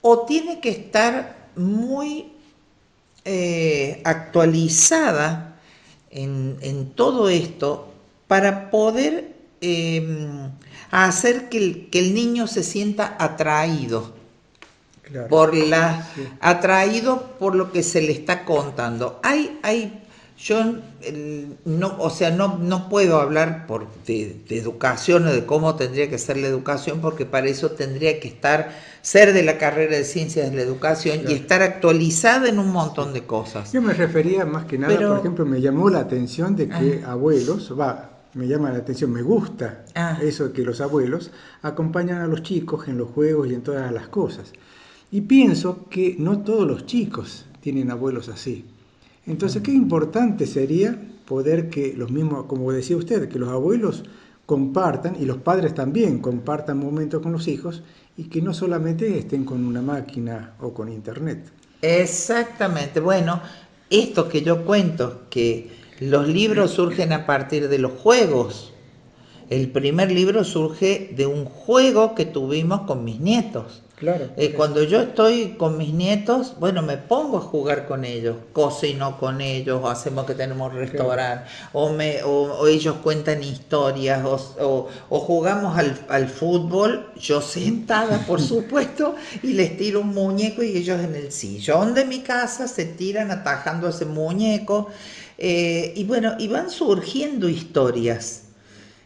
o tiene que estar muy actualizada en todo esto para poder hacer que el niño se sienta atraído. Claro. Atraído por lo que se le está contando. Yo no puedo hablar de educación o de cómo tendría que ser la educación, porque para eso tendría que ser de la carrera de ciencias de la educación, claro, y estar actualizada en un montón de cosas. Yo me refería más que nada, por ejemplo, me llamó la atención de que abuelos, me llama la atención, me gusta eso de que los abuelos acompañan a los chicos en los juegos y en todas las cosas. Y pienso que no todos los chicos tienen abuelos así. Entonces, qué importante sería poder que los mismos, como decía usted, que los abuelos compartan, y los padres también compartan momentos con los hijos, y que no solamente estén con una máquina o con internet. Exactamente. Bueno, esto que yo cuento, que los libros surgen a partir de los juegos. El primer libro surge de un juego que tuvimos con mis nietos. Claro. Cuando yo estoy con mis nietos, bueno, me pongo a jugar con ellos, cocino con ellos, o hacemos que tenemos un restaurante, o ellos cuentan historias, o jugamos al fútbol, yo sentada, por supuesto, y les tiro un muñeco y ellos en el sillón de mi casa se tiran atajando ese muñeco. Y bueno, y van surgiendo historias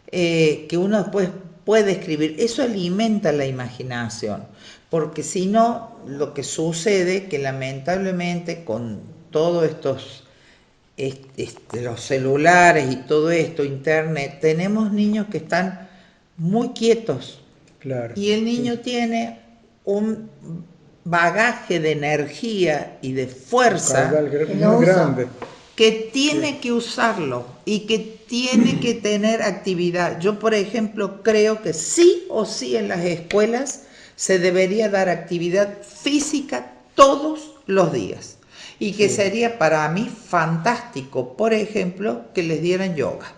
que uno después puede escribir. Eso alimenta la imaginación. Porque si no, lo que sucede que lamentablemente con todos estos los celulares y todo esto, internet, tenemos niños que están muy quietos. Claro, y el niño tiene un bagaje de energía y de fuerza muy grande, que tiene que usarlo y que tiene que tener actividad. Yo, por ejemplo, creo que sí o sí en las escuelas se debería dar actividad física todos los días. Y que sería para mí fantástico, por ejemplo, que les dieran yoga.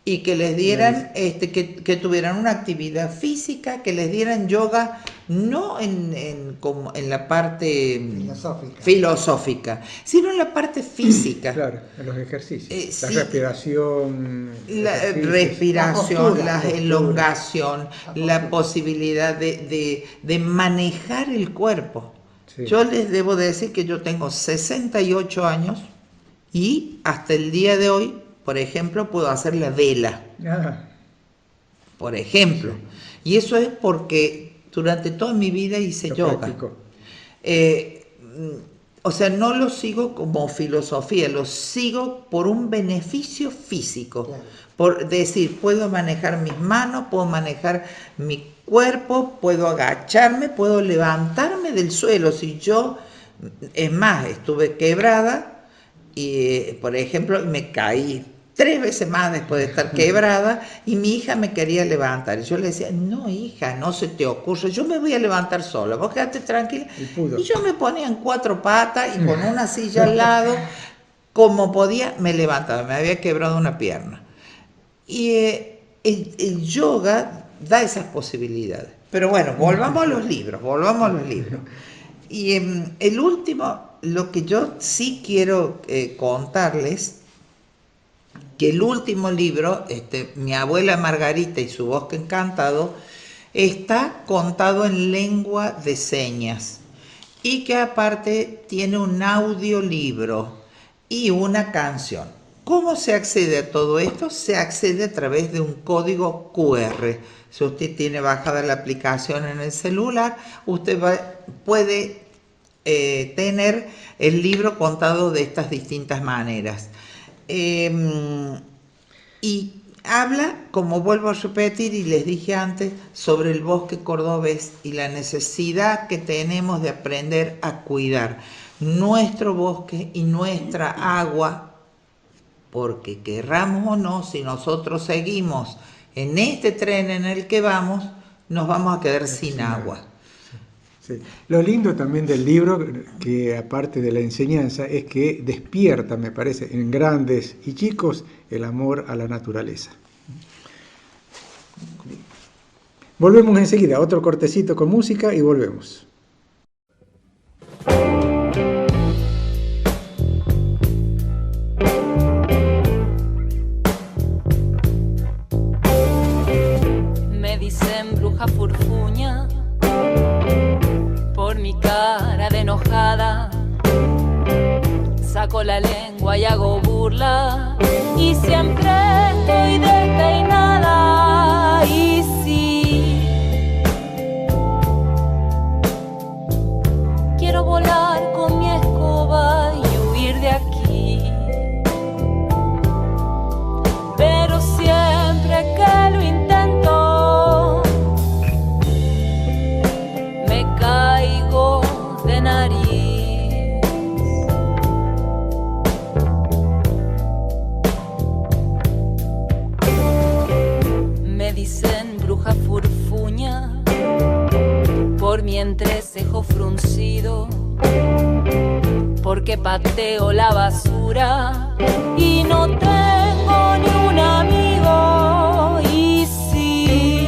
Y que les dieran, que tuvieran una actividad física, que les dieran yoga, no como en la parte filosófica, sino en la parte física. Claro, en los ejercicios. La respiración. La elongación, la posibilidad de manejar el cuerpo. Sí. Yo les debo decir que yo tengo 68 años y hasta el día de hoy, por ejemplo, puedo hacer la vela. Por ejemplo. Sí. Y eso es porque durante toda mi vida hice yoga. O sea, no lo sigo como filosofía, lo sigo por un beneficio físico. Claro. Por decir, puedo manejar mis manos, puedo manejar mi cuerpo, puedo agacharme, puedo levantarme del suelo. Si yo, es más, estuve quebrada y, por ejemplo, me caí 3 veces más después de estar quebrada y mi hija me quería levantar. Y yo le decía, no hija, no se te ocurre, yo me voy a levantar sola, vos quedate tranquila. Y yo me ponía en 4 patas y con una silla al lado, como podía, me levantaba, me había quebrado una pierna. Y el yoga da esas posibilidades. Pero bueno, volvamos a los libros. Y el último, lo que yo sí quiero contarles, que el último libro, Mi abuela Margarita y su bosque encantado, está contado en lengua de señas y que aparte tiene un audiolibro y una canción. ¿Cómo se accede a todo esto? Se accede a través de un código QR. Si usted tiene bajada la aplicación en el celular, usted puede tener el libro contado de estas distintas maneras. Y habla, como vuelvo a repetir y les dije antes, sobre el bosque cordobés y la necesidad que tenemos de aprender a cuidar nuestro bosque y nuestra agua, porque querramos o no, si nosotros seguimos en este tren en el que vamos, nos vamos a quedar sin agua. Sí. Lo lindo también del libro, que aparte de la enseñanza, es que despierta, me parece, en grandes y chicos, el amor a la naturaleza. Volvemos enseguida, otro cortecito con música y volvemos. Me dicen bruja furfuña enojada, saco la lengua y hago burla, y siempre estoy despeinada. Y sí, quiero volar con mi escoba y huir de aquí, pero siempre que lo intento me caigo de nariz. Me dicen bruja furfuña por mi entrecejo fruncido, porque pateo la basura y no tengo ni un amigo. Y sí,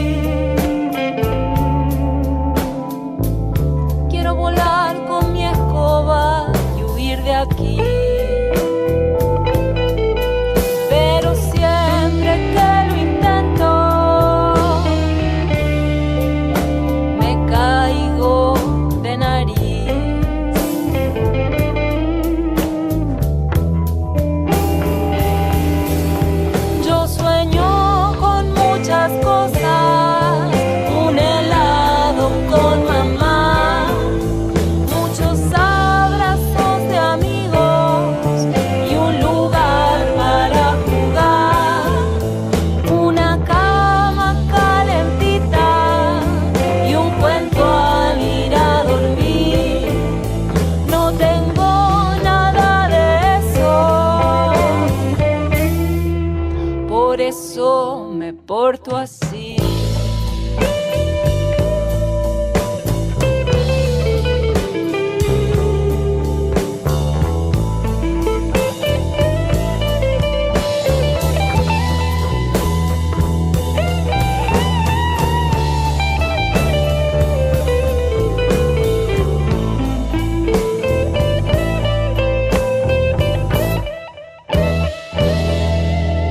quiero volar con mi escoba y huir de aquí, pero siempre que lo intento me caigo de nariz. Yo sueño con muchas cosas, un helado con mamá, muchos abrazos de amigos y un lugar para jugar, una cama calentita y un cuento al ir a dormir. No tengo nada de eso, por eso me porto así.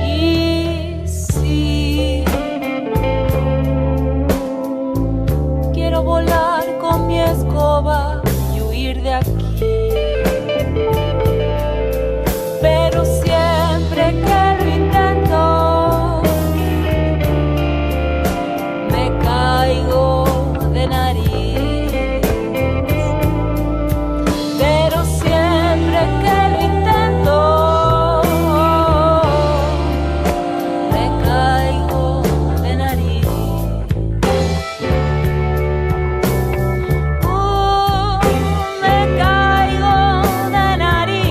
Y sí, quiero volar con mi escoba y huir de aquí, pero siempre que lo intento me caigo de nariz, pero siempre que lo intento me caigo de nariz. Me caigo de nariz.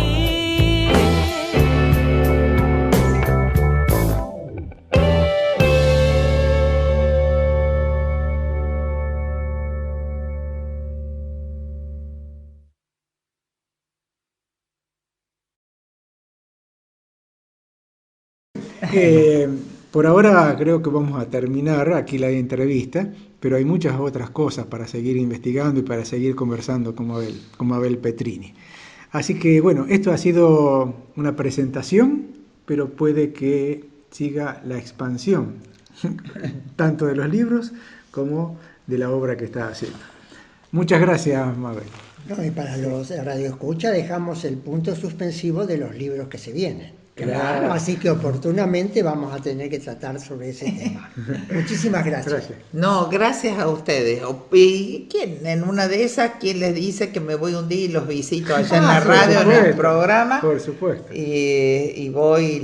Por ahora creo que vamos a terminar aquí la entrevista, pero hay muchas otras cosas para seguir investigando y para seguir conversando con Mabel Petrini. Así que bueno, esto ha sido una presentación, pero puede que siga la expansión, tanto de los libros como de la obra que está haciendo. Muchas gracias, Mabel. No, y para los radioescuchas dejamos el punto suspensivo de los libros que se vienen. Claro. Así que oportunamente vamos a tener que tratar sobre ese tema. Muchísimas gracias. No, gracias a ustedes. ¿Y quién? En una de esas, ¿quién les dice que me voy un día y los visito allá en la radio, en el programa? Por supuesto. Y voy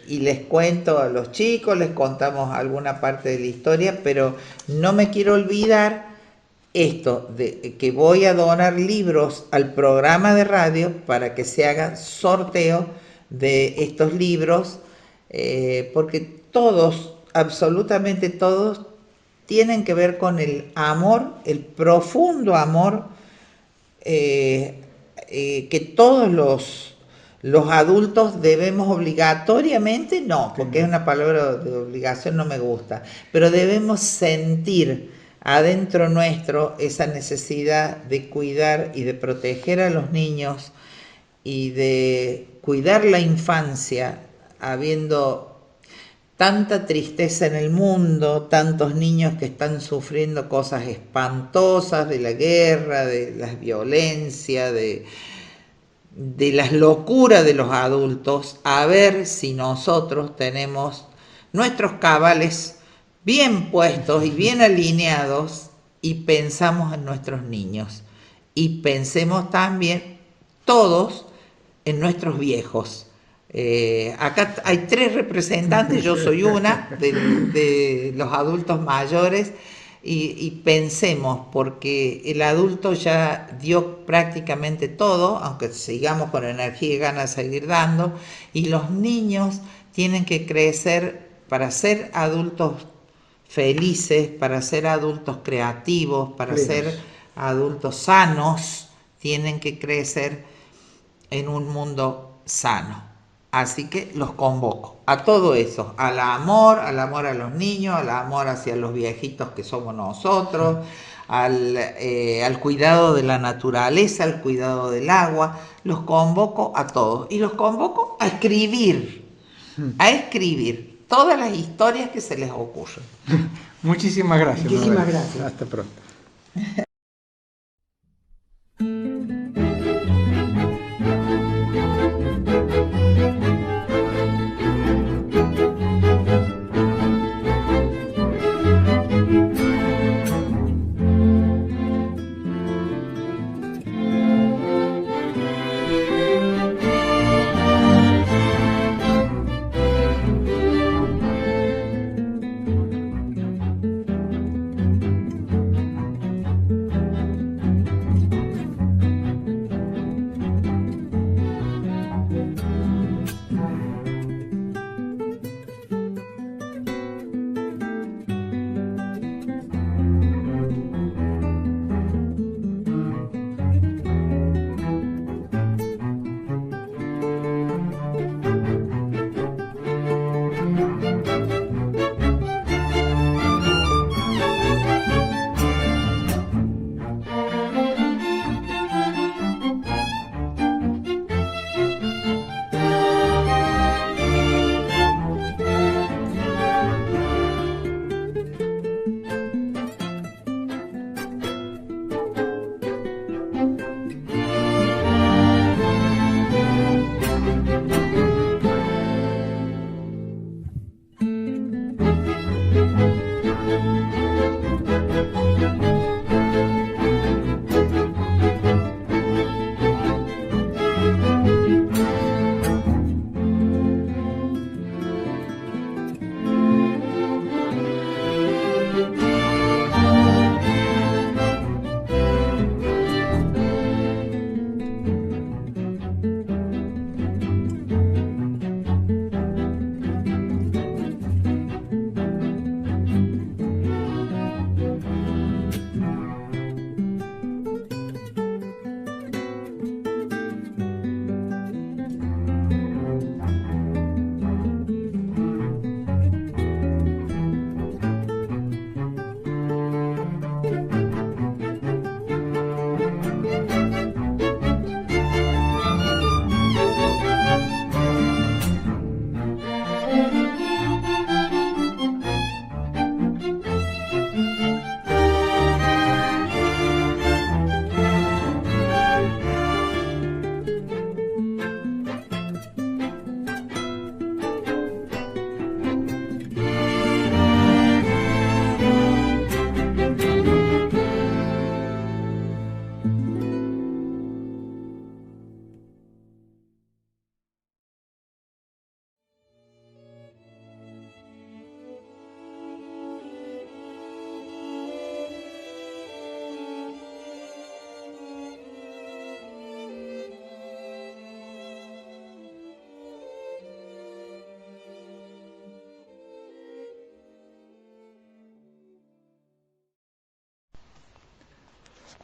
y les cuento a los chicos, les contamos alguna parte de la historia, pero no me quiero olvidar esto, de que voy a donar libros al programa de radio para que se haga sorteo de estos libros, porque todos, absolutamente todos, tienen que ver con el amor, el profundo amor que todos los adultos debemos obligatoriamente, no, porque es una palabra de obligación, no me gusta, pero debemos sentir adentro nuestro esa necesidad de cuidar y de proteger a los niños y de cuidar la infancia, habiendo tanta tristeza en el mundo, tantos niños que están sufriendo cosas espantosas de la guerra, de la violencia, de las locuras de los adultos, a ver si nosotros tenemos nuestros cabales bien puestos y bien alineados y pensamos en nuestros niños. Y pensemos también todos en nuestros viejos. Acá hay 3 representantes, yo soy una de los adultos mayores, y pensemos, porque el adulto ya dio prácticamente todo, aunque sigamos con energía y ganas de seguir dando, y los niños tienen que crecer para ser adultos felices, para ser adultos creativos, para ser adultos sanos, tienen que crecer en un mundo sano. Así que los convoco a todo eso, al amor a los niños, al amor hacia los viejitos que somos nosotros, al cuidado de la naturaleza, al cuidado del agua. Los convoco a todos y los convoco a escribir todas las historias que se les ocurren. Muchísimas gracias. Muchísimas gracias. Hasta pronto.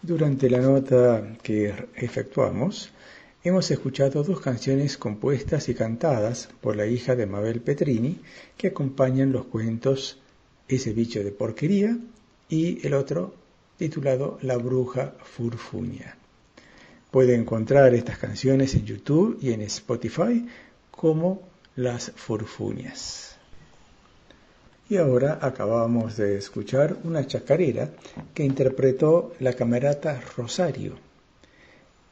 Durante la nota que efectuamos, hemos escuchado 2 canciones compuestas y cantadas por la hija de Mabel Petrini que acompañan los cuentos Ese bicho de porquería y el otro titulado La bruja furfuña. Puede encontrar estas canciones en YouTube y en Spotify como Las Furfuñas. y ahora acabamos de escuchar una chacarera que interpretó la camerata Rosario.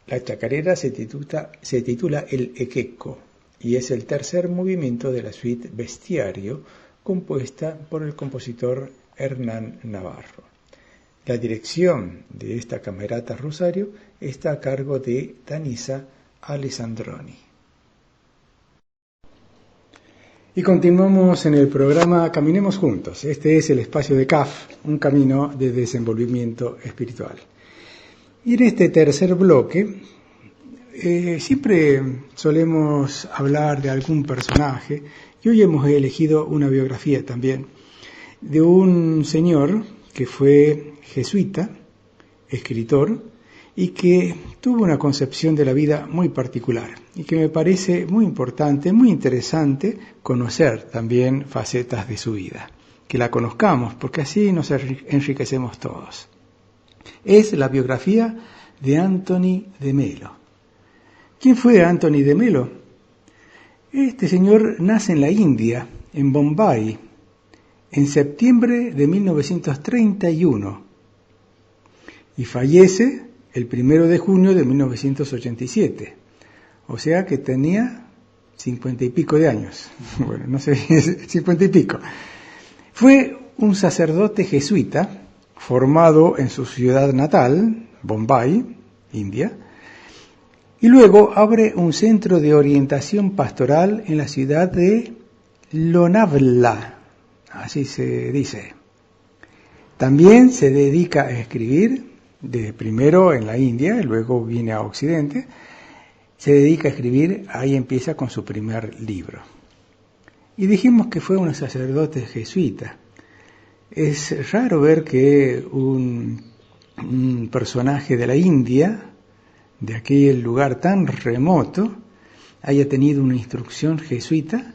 La chacarera se titula El Equeco y es el tercer movimiento de la suite Bestiario, compuesta por el compositor Hernán Navarro. La dirección de esta camerata Rosario está a cargo de Tanisa Alessandroni. Y continuamos en el programa Caminemos Juntos. Este es el espacio de CAF, un camino de desenvolvimiento espiritual. Y en este tercer bloque, siempre solemos hablar de algún personaje, y hoy hemos elegido una biografía también, de un señor que fue jesuita, escritor, y que tuvo una concepción de la vida muy particular, y que me parece muy importante, muy interesante conocer también facetas de su vida, que la conozcamos, porque así nos enriquecemos todos. Es la biografía de Anthony de Melo. ¿Quién fue Anthony de Melo? Este señor nace en la India, en Bombay, en septiembre de 1931 y fallece el 1 de junio de 1987. O sea que tenía 50 y pico de años. Bueno, no sé, 50 y pico. Fue un sacerdote jesuita formado en su ciudad natal, Bombay, India, y luego abre un centro de orientación pastoral en la ciudad de Lonavala, así se dice. También se dedica a escribir, primero en la India y luego viene a Occidente. Se dedica a escribir, ahí empieza con su primer libro. Y dijimos que fue un sacerdote jesuita. Es raro ver que un personaje de la India, de aquel lugar tan remoto, haya tenido una instrucción jesuita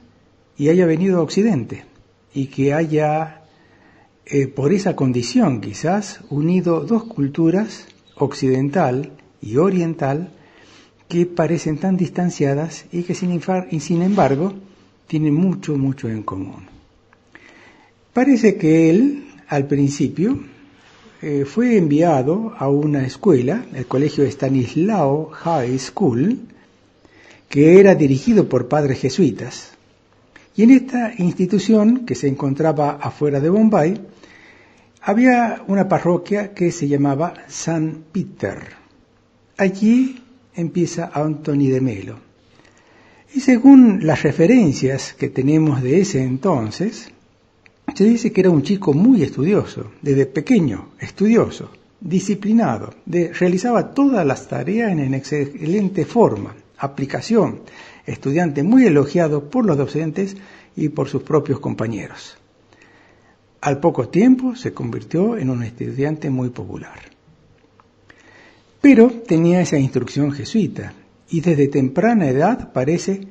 y haya venido a Occidente, y que haya, por esa condición quizás, unido dos culturas, occidental y oriental, que parecen tan distanciadas y que sin embargo tienen mucho, mucho en común. Parece que él, al principio, fue enviado a una escuela, el colegio Stanislao High School, que era dirigido por padres jesuitas. Y en esta institución, que se encontraba afuera de Bombay, había una parroquia que se llamaba San Peter. Allí empieza Anthony de Melo. Y según las referencias que tenemos de ese entonces, se dice que era un chico muy estudioso, desde pequeño, estudioso, disciplinado, realizaba todas las tareas en excelente forma, aplicación, estudiante muy elogiado por los docentes y por sus propios compañeros. Al poco tiempo se convirtió en un estudiante muy popular. Pero tenía esa instrucción jesuita y desde temprana edad parece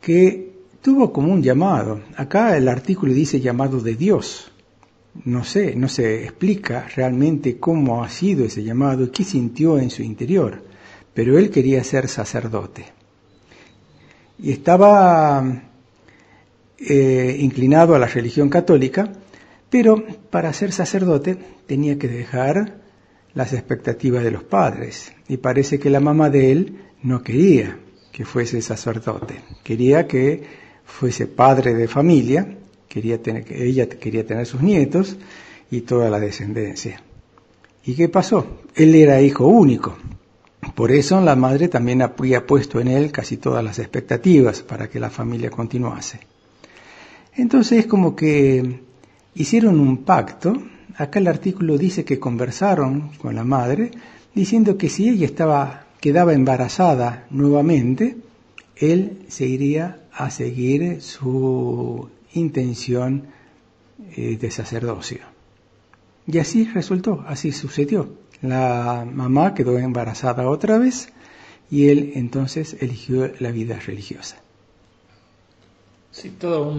que tuvo como un llamado. Acá el artículo dice llamado de Dios. No se explica realmente cómo ha sido ese llamado y qué sintió en su interior, pero él quería ser sacerdote. Y estaba inclinado a la religión católica, pero para ser sacerdote tenía que dejar las expectativas de los padres. Y parece que la mamá de él no quería que fuese sacerdote, quería que fuese padre de familia, ella quería tener sus nietos y toda la descendencia. ¿Y qué pasó? Él era hijo único. Por eso la madre también había puesto en él casi todas las expectativas para que la familia continuase. Entonces como que hicieron un pacto. Acá el artículo dice que conversaron con la madre, diciendo que si ella quedaba embarazada nuevamente, él se iría a seguir su intención de sacerdocio. Y así resultó, así sucedió. La mamá quedó embarazada otra vez y él entonces eligió la vida religiosa. Sí, todo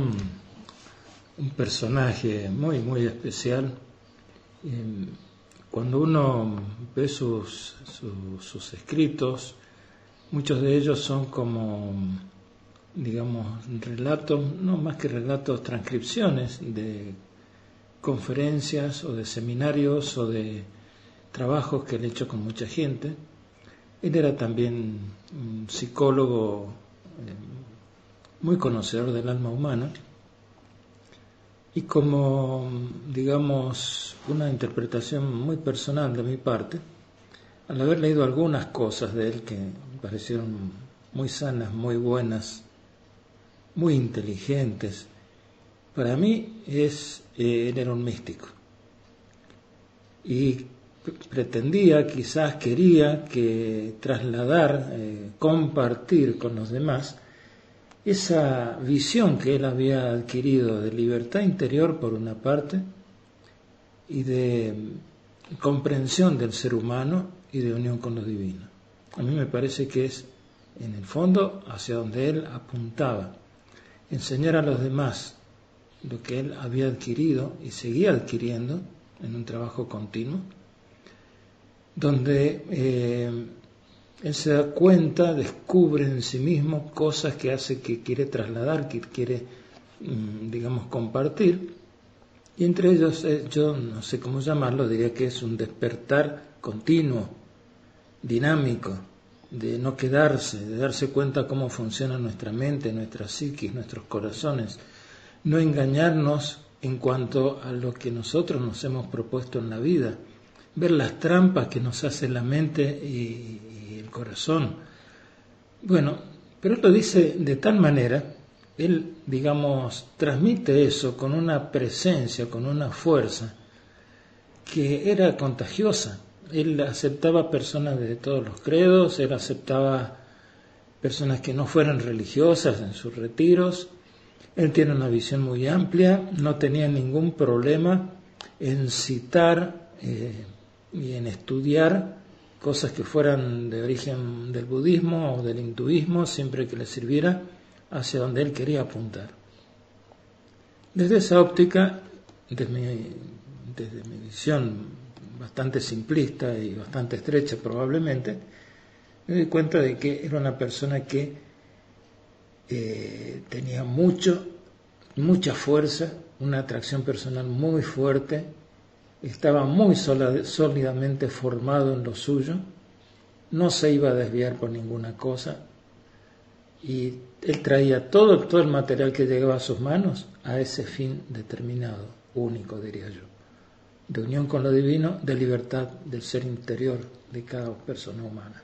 un personaje muy, muy especial. Cuando uno ve sus escritos, muchos de ellos son como digamos, relatos, no más que relatos, transcripciones de conferencias o de seminarios o de trabajos que él ha hecho con mucha gente. Él era también un psicólogo muy conocedor del alma humana, y como, digamos, una interpretación muy personal de mi parte, al haber leído algunas cosas de él que me parecieron muy sanas, muy buenas, muy inteligentes, para mí él era un místico. Y pretendía, quizás quería que trasladar, compartir con los demás esa visión que él había adquirido de libertad interior por una parte y de comprensión del ser humano y de unión con lo divino. A mí me parece que es, en el fondo, hacia donde él apuntaba: enseñar a los demás lo que él había adquirido y seguía adquiriendo en un trabajo continuo, donde él se da cuenta, descubre en sí mismo cosas que hace, que quiere trasladar, que quiere, digamos, compartir, y entre ellos, yo no sé cómo llamarlo, diría que es un despertar continuo, dinámico, de no quedarse, de darse cuenta cómo funciona nuestra mente, nuestra psiquis, nuestros corazones, no engañarnos en cuanto a lo que nosotros nos hemos propuesto en la vida, ver las trampas que nos hace la mente y el corazón. Bueno, pero él lo dice de tal manera, él, digamos, transmite eso con una presencia, con una fuerza que era contagiosa. Él aceptaba personas de todos los credos, él aceptaba personas que no fueran religiosas en sus retiros. Él tiene una visión muy amplia, no tenía ningún problema en citar y en estudiar cosas que fueran de origen del budismo o del hinduismo, siempre que le sirviera hacia donde él quería apuntar. Desde esa óptica, desde mi visión bastante simplista y bastante estrecha probablemente, me doy cuenta de que era una persona que tenía mucha fuerza, una atracción personal muy fuerte, estaba muy sólidamente formado en lo suyo, no se iba a desviar por ninguna cosa, y él traía todo el material que llegaba a sus manos a ese fin determinado, único, diría yo, de unión con lo divino, de libertad del ser interior de cada persona humana.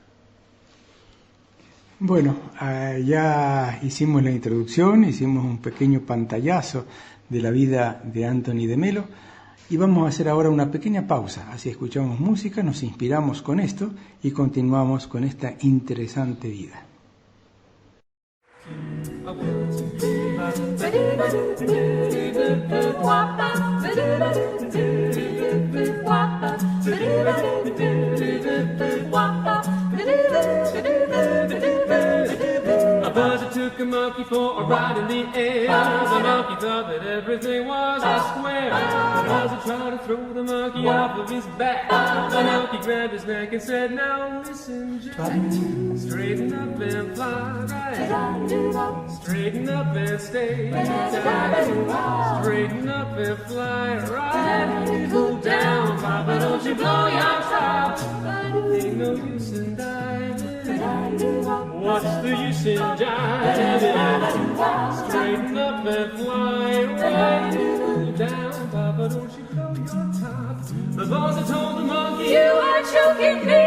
Bueno, ya hicimos la introducción, hicimos un pequeño pantallazo de la vida de Anthony de Melo y vamos a hacer ahora una pequeña pausa. Así escuchamos música, nos inspiramos con esto y continuamos con esta interesante vida. A buzzard took a monkey for a ride in the air. The monkey thought that everything was a square. The buzzard tried to throw the monkey off of his back. The monkey grabbed his neck and said, "Now listen, Jack. Straighten up and fly right. Straighten up and stay tight. Straighten up and fly right. Cool down, Papa, don't you blow your top. Ain't no use in diving. What's the use in jiving? Straighten up and fly right. Cool down, Papa, don't you blow your top. The boss had told the monkey, "You are choking me.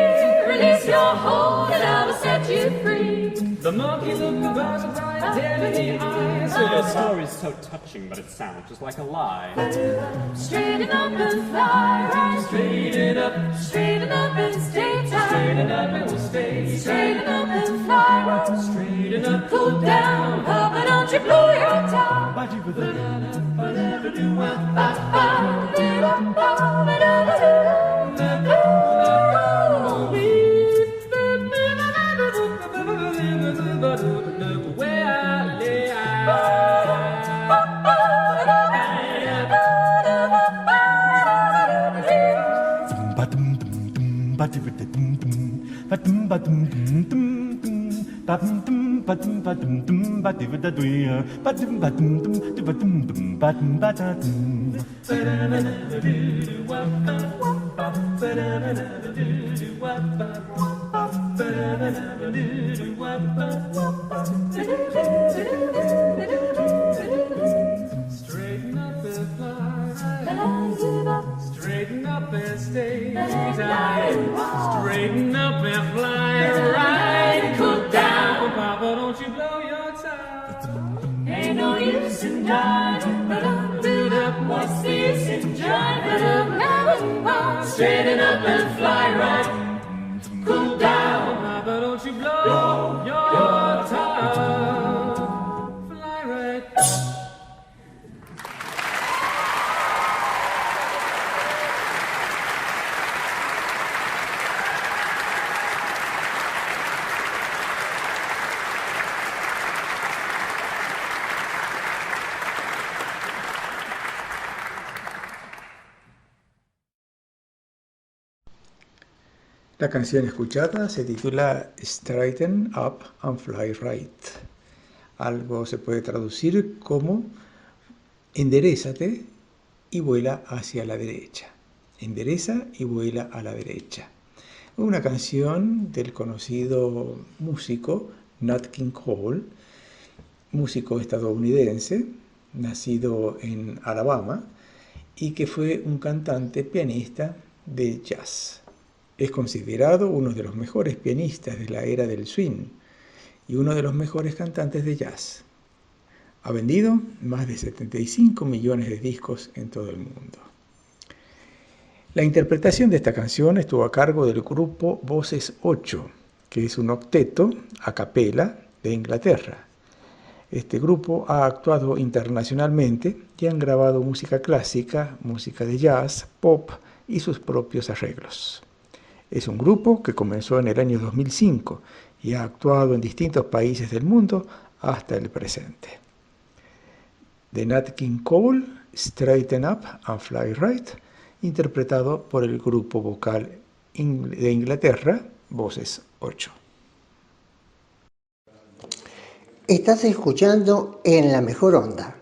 Release your hold and I will set you free." The monkey looked about and right dead in the eyes. Your story's so touching, but it sounds just like a lie. Straighten up and fly right. Straighten up and stay tight. Straighten up and we'll stay Straighten up and fly right. Straighten up, Cool down, Papa, don't you blow your top. where I lay Straighten up and stay tight. Straighten up and fly right. Cool down, Papa, don't you blow your top. Ain't no use in driving, but I'm built up. What's the use in driving up? Straighten up and fly right. Cool down, Papa, don't you blow your top. Fly right. La canción escuchada se titula Straighten Up and Fly Right. Algo se puede traducir como enderézate y vuela hacia la derecha. Endereza y vuela a la derecha. Una canción del conocido músico Nat King Cole, músico estadounidense, nacido en Alabama, y que fue un cantante pianista de jazz. Es considerado uno de los mejores pianistas de la era del swing y uno de los mejores cantantes de jazz. Ha vendido más de 75 millones de discos en todo el mundo. La interpretación de esta canción estuvo a cargo del grupo Voces 8, que es un octeto a capela de Inglaterra. Este grupo ha actuado internacionalmente y han grabado música clásica, música de jazz, pop y sus propios arreglos. Es un grupo que comenzó en el año 2005 y ha actuado en distintos países del mundo hasta el presente. De Nat King Cole, Straighten Up and Fly Right, interpretado por el grupo vocal de Inglaterra, Voces 8. Estás escuchando En la Mejor Onda,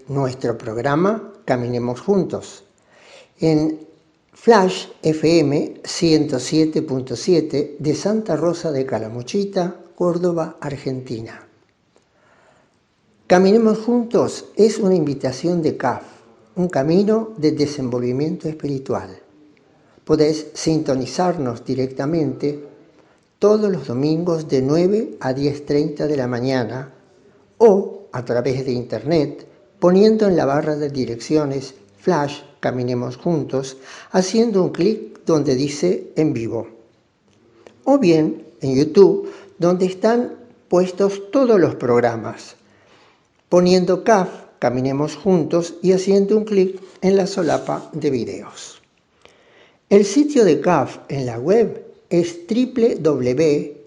nuestro programa Caminemos Juntos, en Flash FM 107.7 de Santa Rosa de Calamuchita, Córdoba, Argentina. Caminemos Juntos es una invitación de CAF, un camino de desenvolvimiento espiritual. Podés sintonizarnos directamente todos los domingos de 9 a 10:30 de la mañana o a través de internet poniendo en la barra de direcciones Flash Caminemos Juntos, haciendo un clic donde dice en vivo. O bien en YouTube, donde están puestos todos los programas, poniendo CAF Caminemos Juntos y haciendo un clic en la solapa de videos. El sitio de CAF en la web es www.caf.org.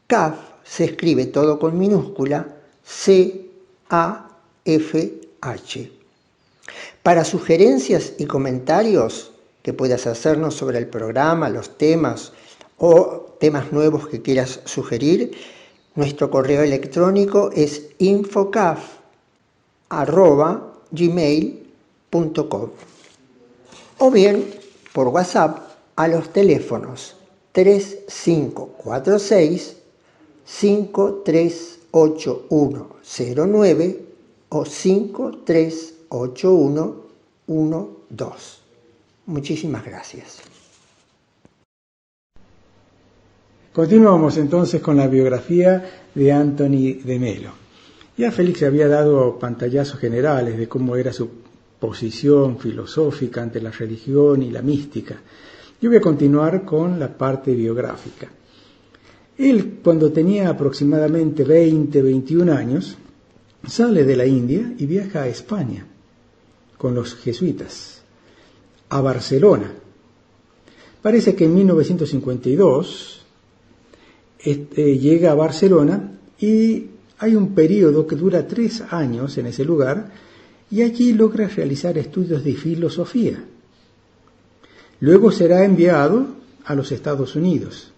CAF se escribe todo con minúscula, C-A-F-H. Para sugerencias y comentarios que puedas hacernos sobre el programa, los temas o temas nuevos que quieras sugerir, nuestro correo electrónico es infocaf@gmail.com o bien por WhatsApp a los teléfonos 3546 538109 o 538112. Muchísimas gracias. Continuamos entonces con la biografía de Anthony de Melo. Ya Félix había dado pantallazos generales de cómo era su posición filosófica ante la religión y la mística. Yo voy a continuar con la parte biográfica. Él, cuando tenía aproximadamente 21 años, sale de la India y viaja a España con los jesuitas, a Barcelona. Parece que en 1952 llega a Barcelona y hay un periodo que dura 3 años en ese lugar y allí logra realizar estudios de filosofía. Luego será enviado a los Estados Unidos.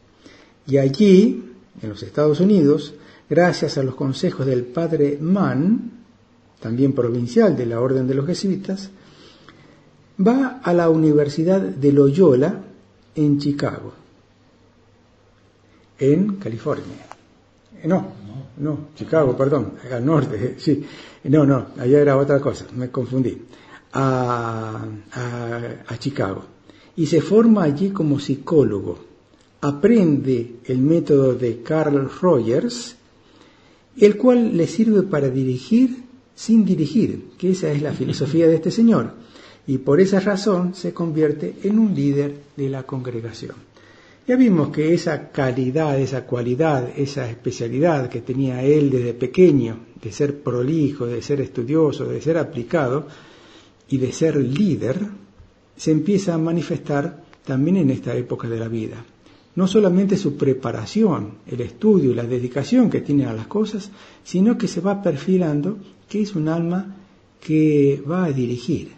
Y allí, en los Estados Unidos, gracias a los consejos del padre Mann, también provincial de la Orden de los Jesuitas, va a la Universidad de Loyola en Chicago, en California. Chicago, perdón, al norte, sí. No, allá era otra cosa, me confundí. A Chicago. Y se forma allí como psicólogo. Aprende el método de Carl Rogers, el cual le sirve para dirigir sin dirigir, que esa es la filosofía de este señor. Y por esa razón se convierte en un líder de la congregación. Ya vimos que esa calidad, esa cualidad, esa especialidad que tenía él desde pequeño, de ser prolijo, de ser estudioso, de ser aplicado y de ser líder, se empieza a manifestar también en esta época de la vida. No solamente su preparación, el estudio y la dedicación que tiene a las cosas, sino que se va perfilando que es un alma que va a dirigir.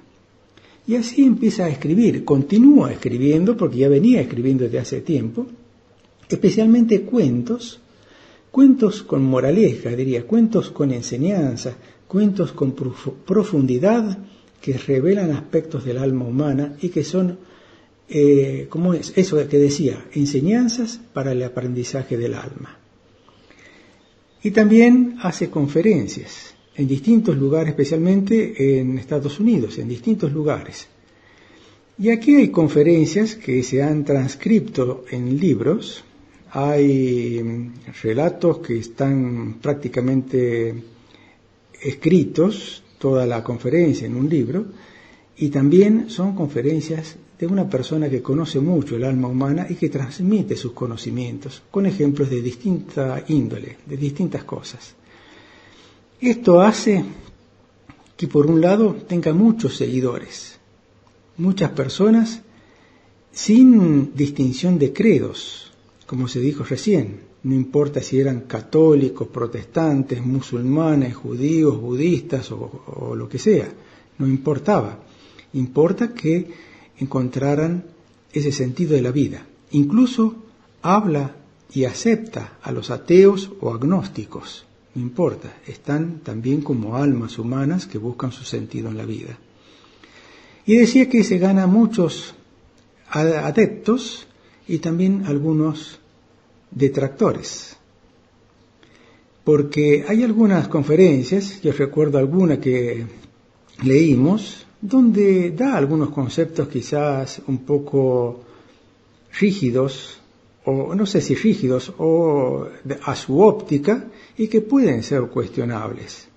Y así empieza a escribir, continúa escribiendo, porque ya venía escribiendo desde hace tiempo, especialmente cuentos con moraleja, diría, cuentos con enseñanza, cuentos con profundidad que revelan aspectos del alma humana y que son, ¿cómo es? Eso que decía, enseñanzas para el aprendizaje del alma. Y también hace conferencias en distintos lugares, especialmente en Estados Unidos, en distintos lugares. Y aquí hay conferencias que se han transcrito en libros, hay relatos que están prácticamente escritos, toda la conferencia en un libro, y también son conferencias de una persona que conoce mucho el alma humana y que transmite sus conocimientos, con ejemplos de distinta índole, de distintas cosas. Esto hace que, por un lado, tenga muchos seguidores, muchas personas sin distinción de credos, como se dijo recién. No importa si eran católicos, protestantes, musulmanes, judíos, budistas o lo que sea, no importaba. Importa que encontraran ese sentido de la vida. Incluso habla y acepta a los ateos o agnósticos. No importa, están también como almas humanas que buscan su sentido en la vida. Y decía que se gana muchos adeptos y también algunos detractores. Porque hay algunas conferencias, yo recuerdo alguna que leímos, donde da algunos conceptos quizás un poco rígidos, o no sé si rígidos, o a su óptica, y que pueden ser cuestionables.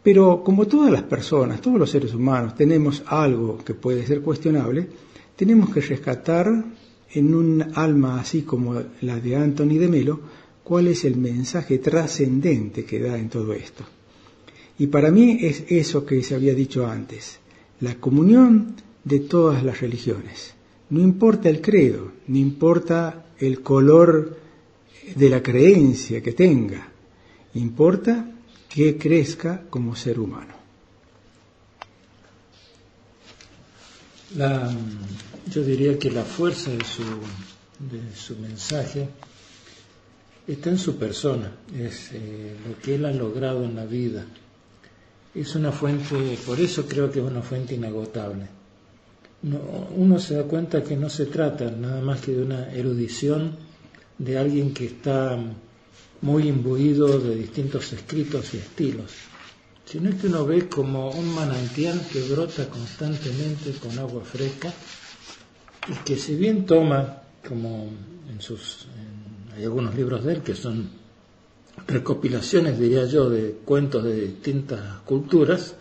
Pero como todas las personas, todos los seres humanos, tenemos algo que puede ser cuestionable, tenemos que rescatar en un alma así como la de Anthony de Melo, cuál es el mensaje trascendente que da en todo esto. Y para mí es eso que se había dicho antes, la comunión de todas las religiones. No importa el credo, no importa el color de la creencia que tenga, importa que crezca como ser humano. Yo diría que la fuerza de su mensaje está en su persona, es lo que él ha logrado en la vida. Es una fuente, por eso creo que es una fuente inagotable. Uno se da cuenta que no se trata nada más que de una erudición de alguien que está muy imbuido de distintos escritos y estilos, sino que uno ve como un manantial que brota constantemente con agua fresca y que si bien toma, como hay algunos libros de él que son recopilaciones, diría yo, de cuentos de distintas culturas,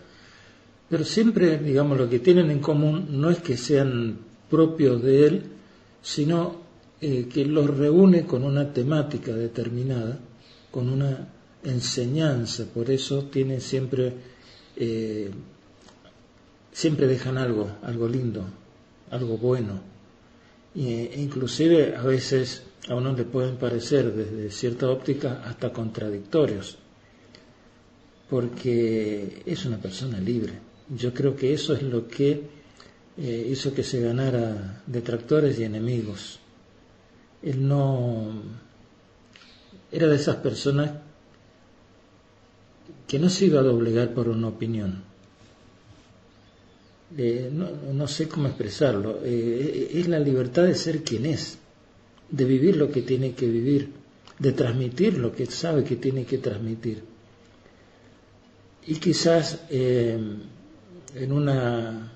pero siempre, digamos, lo que tienen en común no es que sean propios de él, sino que los reúne con una temática determinada, con una enseñanza. Por eso tiene siempre dejan algo lindo, algo bueno. Inclusive a veces a uno le pueden parecer desde cierta óptica hasta contradictorios, porque es una persona libre. Yo creo que eso es lo que hizo que se ganara detractores y enemigos. Él no era de esas personas que no se iba a doblegar por una opinión. No sé cómo expresarlo. Es la libertad de ser quien es, de vivir lo que tiene que vivir, de transmitir lo que sabe que tiene que transmitir. Y quizás en una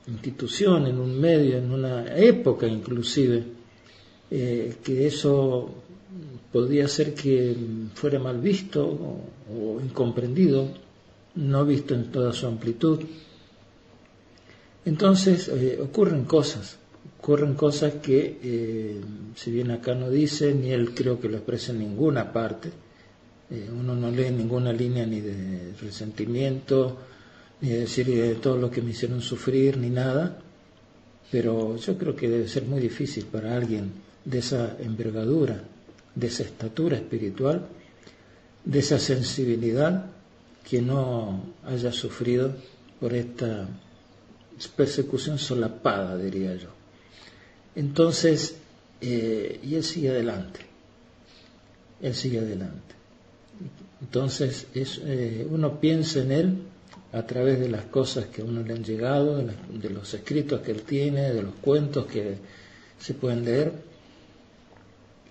institución, en un medio, en una época inclusive, que eso podía ser que fuera mal visto o incomprendido, no visto en toda su amplitud. Entonces ocurren cosas que, si bien acá no dice, ni él creo que lo expresa en ninguna parte, uno no lee ninguna línea ni de resentimiento, ni de decir de todo lo que me hicieron sufrir, ni nada, pero yo creo que debe ser muy difícil para alguien de esa envergadura, de esa estatura espiritual, de esa sensibilidad, que no haya sufrido por esta persecución solapada, diría yo. Entonces, y él sigue adelante. Entonces, uno piensa en él a través de las cosas que a uno le han llegado, de los escritos que él tiene, de los cuentos que se pueden leer,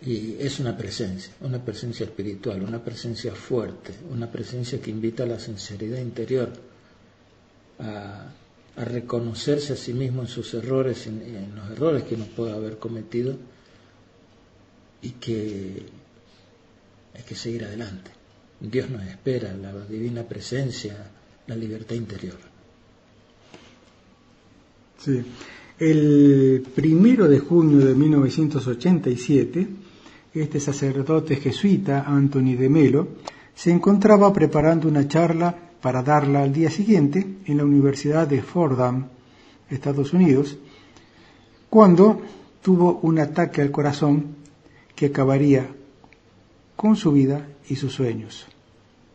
y es una presencia espiritual, una presencia fuerte, una presencia que invita a la sinceridad interior, a reconocerse a sí mismo en sus errores, en los errores que uno puede haber cometido, y que hay que seguir adelante. Dios nos espera, la divina presencia, la libertad interior. Sí. El 1 de junio de 1987, este sacerdote jesuita, Anthony de Melo, se encontraba preparando una charla para darla al día siguiente en la Universidad de Fordham, Estados Unidos, cuando tuvo un ataque al corazón que acabaría con su vida y sus sueños.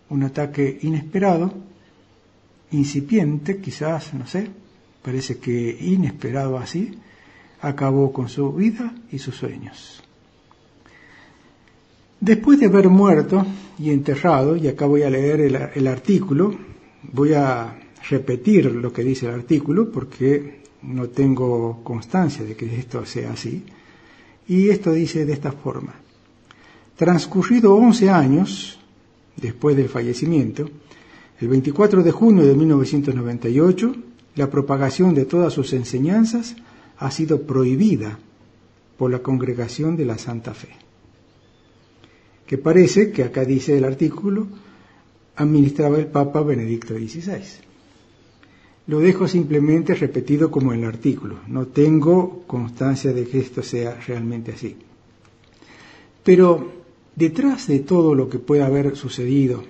Un ataque inesperado, incipiente, quizás, no sé, parece que inesperado así, acabó con su vida y sus sueños. Después de haber muerto y enterrado, y acá voy a leer el artículo, voy a repetir lo que dice el artículo porque no tengo constancia de que esto sea así, y esto dice de esta forma: transcurrido 11 años después del fallecimiento, el 24 de junio de 1998, la propagación de todas sus enseñanzas ha sido prohibida por la Congregación de la Santa Fe, que parece que acá dice el artículo administraba el Papa Benedicto XVI. Lo dejo simplemente repetido como en el artículo, no tengo constancia de que esto sea realmente así. Pero detrás de todo lo que pueda haber sucedido,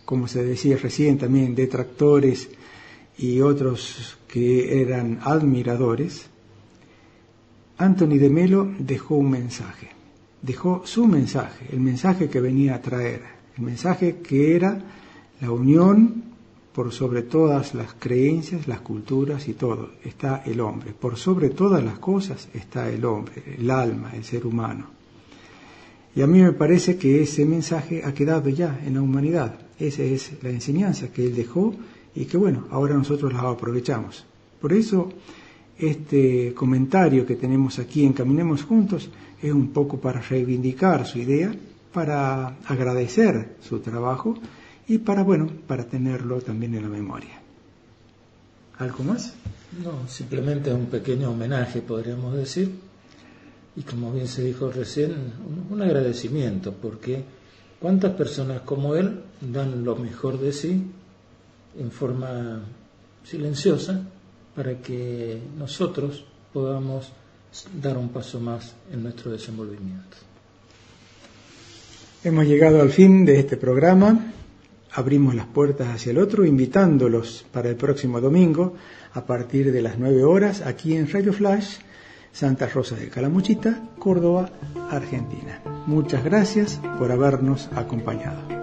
como se decía recién también, detractores y otros que eran admiradores, Anthony de Melo dejó un mensaje, dejó su mensaje, el mensaje que venía a traer, el mensaje que era la unión por sobre todas las creencias, las culturas y todo. Está el hombre, por sobre todas las cosas está el hombre, el alma, el ser humano. Y a mí me parece que ese mensaje ha quedado ya en la humanidad. Esa es la enseñanza que él dejó y que bueno, ahora nosotros la aprovechamos. Por eso este comentario que tenemos aquí en Caminemos Juntos es un poco para reivindicar su idea, para agradecer su trabajo y para tenerlo también en la memoria. ¿Algo más? No, simplemente un pequeño homenaje, podríamos decir, y como bien se dijo recién, un agradecimiento, porque cuántas personas como él dan lo mejor de sí en forma silenciosa para que nosotros podamos dar un paso más en nuestro desenvolvimiento. Hemos llegado al fin de este programa. Abrimos las puertas hacia el otro, invitándolos para el próximo domingo a partir de las 9 horas aquí en Radio Flash, Santa Rosa de Calamuchita, Córdoba, Argentina. Muchas gracias por habernos acompañado.